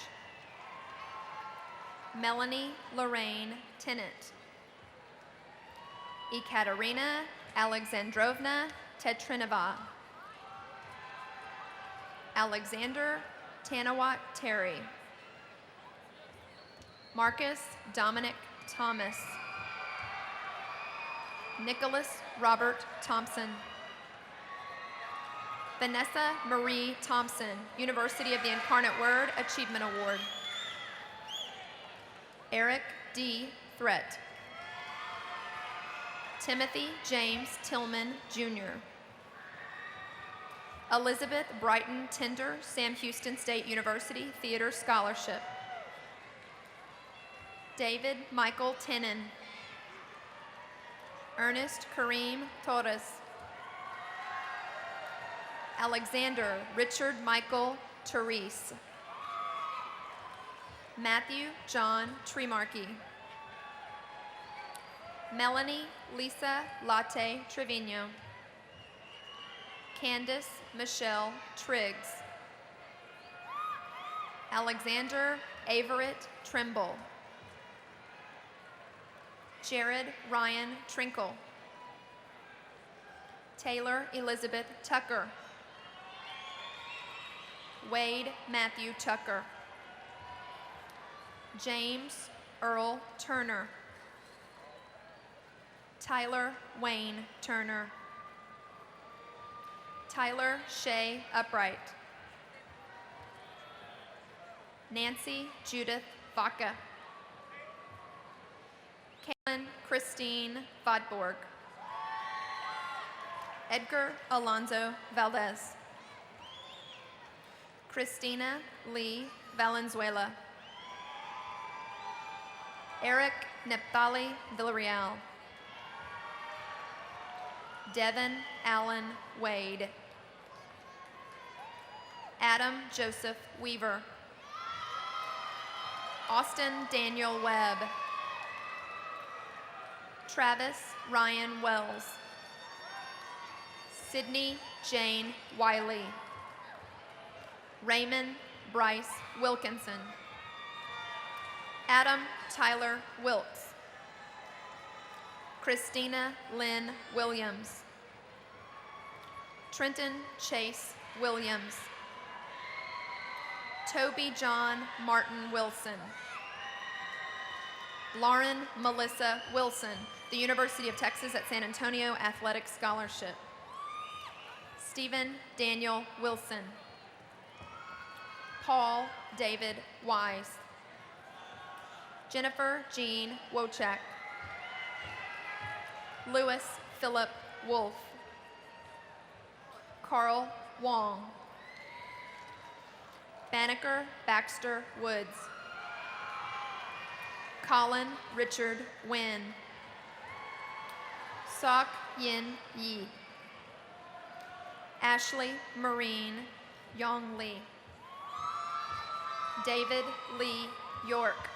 Melanie Lorraine Tennant. Ekaterina Alexandrovna Tetrinova. Alexander Tanawat Terry. Marcus Dominic Thomas. Nicholas Robert Thompson. Vanessa Marie Thompson, University of the Incarnate Word Achievement Award. Eric D. Threat. Timothy James Tillman, Jr. Elizabeth Brighton Tinder, Sam Houston State University Theater Scholarship. David Michael Tenon. Ernest Kareem Torres. Alexander Richard Michael Therese. Matthew John Tremarkey. Melanie Lisa Latte Trevino. Candace Michelle Triggs. Alexander Averett Trimble. Jared Ryan Trinkle. Taylor Elizabeth Tucker. Wade Matthew Tucker. James Earl Turner. Tyler Wayne Turner. Tyler Shea Upright. Nancy Judith Vaca. Caitlin Christine Vodborg. Edgar Alonzo Valdez. Christina Lee Valenzuela. Eric Nepthali Villarreal. Devin Allen Wade. Adam Joseph Weaver. Austin Daniel Webb. Travis Ryan Wells. Sydney Jane Wiley. Raymond Bryce Wilkinson. Adam Tyler Wilkes. Christina Lynn Williams. Trenton Chase Williams. Toby John Martin Wilson. Lauren Melissa Wilson, the University of Texas at San Antonio Athletic Scholarship. Stephen Daniel Wilson. Paul David Wise. Jennifer Jean Wojcik. Louis Philip Wolff. Carl Wong. Banneker Baxter Woods. Colin Richard Wynn. Sok Yin Yi. Ashley Marine Yong Lee. David Lee York.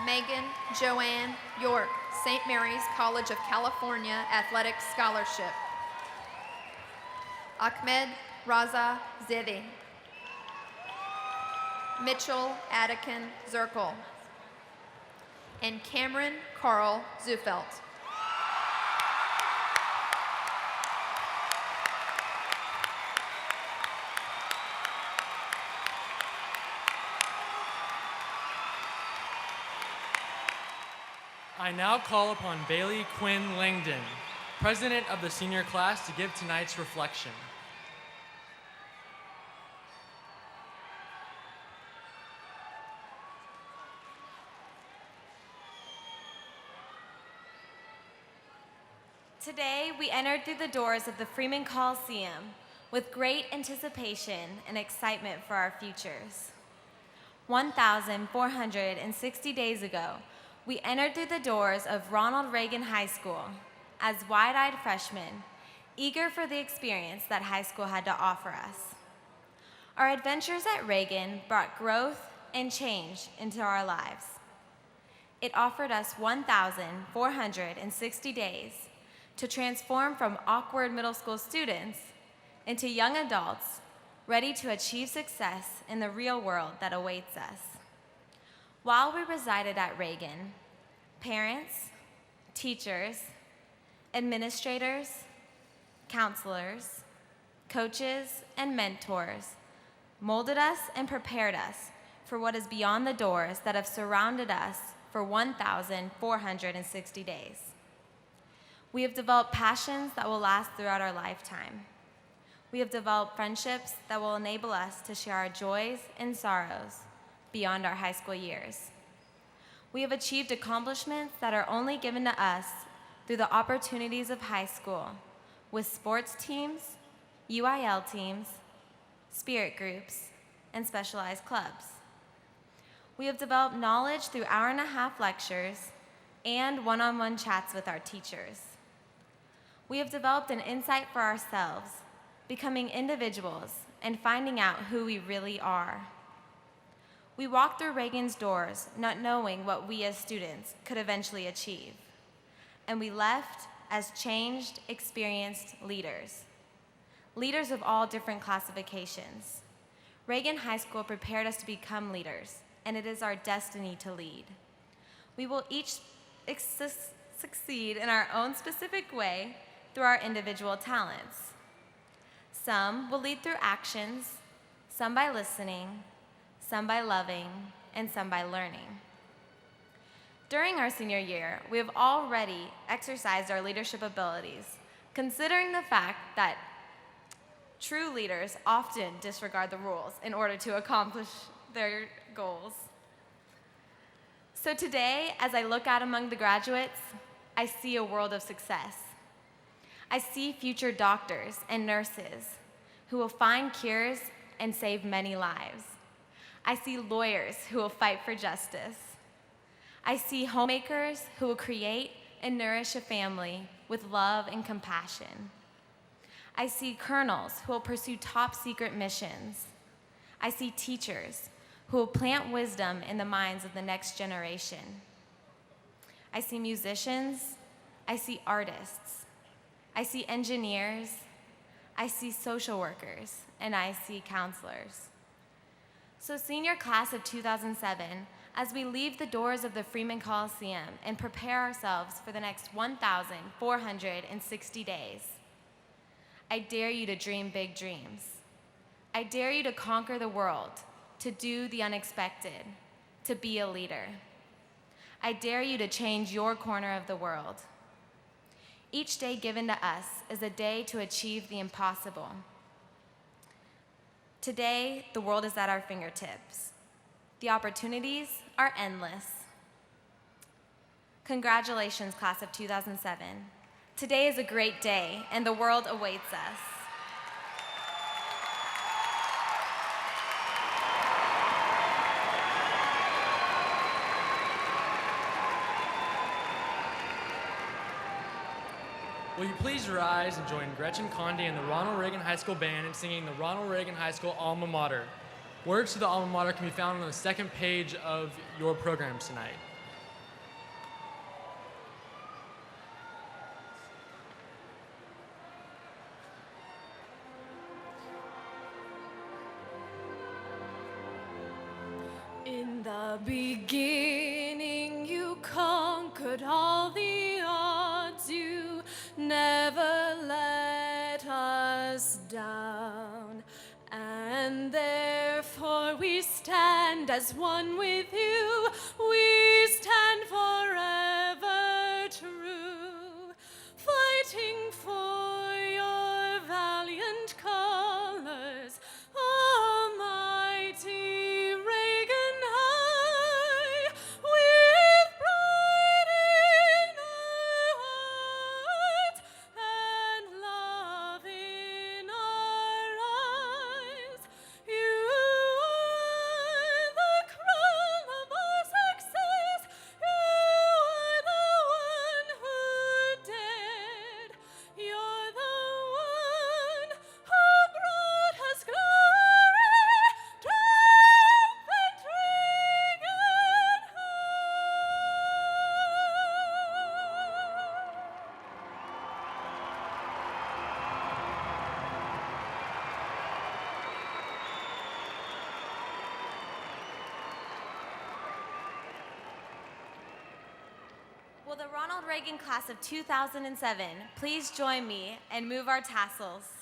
Megan Joanne York, St. Mary's College of California Athletic Scholarship. Ahmed Raza Zidi. Mitchell Adikin Zirkle. And Cameron Carl Zufelt. I now call upon Bailey Quinn Langdon, President of the senior class, to give tonight's reflection. Today, we entered through the doors of the Freeman Coliseum with great anticipation and excitement for our futures. 1,460 days ago, we entered through the doors of Ronald Reagan High School as wide-eyed freshmen, eager for the experience that high school had to offer us. Our adventures at Reagan brought growth and change into our lives. It offered us 1,460 days to transform from awkward middle school students into young adults ready to achieve success in the real world that awaits us. While we resided at Reagan, parents, teachers, administrators, counselors, coaches, and mentors molded us and prepared us for what is beyond the doors that have surrounded us for 1,460 days. We have developed passions that will last throughout our lifetime. We have developed friendships that will enable us to share our joys and sorrows beyond our high school years. We have achieved accomplishments that are only given to us through the opportunities of high school with sports teams, UIL teams, spirit groups, and specialized clubs. We have developed knowledge through hour-and-a-half lectures and one-on-one chats with our teachers. We have developed an insight for ourselves, becoming individuals and finding out who we really are. We walked through Reagan's doors not knowing what we as students could eventually achieve, and we left as changed, experienced leaders. Leaders of all different classifications. Reagan High School prepared us to become leaders, and it is our destiny to lead. We will each succeed in our own specific way through our individual talents. Some will lead through actions, some by listening, some by loving, and some by learning. During our senior year, we have already exercised our leadership abilities, considering the fact that true leaders often disregard the rules in order to accomplish their goals. So today, as I look out among the graduates, I see a world of success. I see future doctors and nurses who will find cures and save many lives. I see lawyers who will fight for justice. I see homemakers who will create and nourish a family with love and compassion. I see colonels who will pursue top secret missions. I see teachers who will plant wisdom in the minds of the next generation. I see musicians, I see artists, I see engineers, I see social workers, and I see counselors. So senior class of 2007, as we leave the doors of the Freeman Coliseum and prepare ourselves for the next 1,460 days, I dare you to dream big dreams. I dare you to conquer the world, to do the unexpected, to be a leader. I dare you to change your corner of the world. Each day given to us is a day to achieve the impossible, Today, the world is at our fingertips. The opportunities are endless. Congratulations, class of 2007. Today is a great day, and the world awaits us. Will you please rise and join Gretchen Conde and the Ronald Reagan High School Band in singing the Ronald Reagan High School Alma Mater. Words to the Alma Mater can be found on the second page of your programs tonight. In the beginning, you conquered all the odds. You never let us down. And therefore we stand as one with you. We stand forever true, fighting for your valiant colors, almighty Reagan High, with pride in our hearts and love in our eyes. You are the crown of our success. You are the one who did. You're the one who brought us glory, triumphant Reagan Will the Ronald Reagan class of 2007 please join me and move our tassels?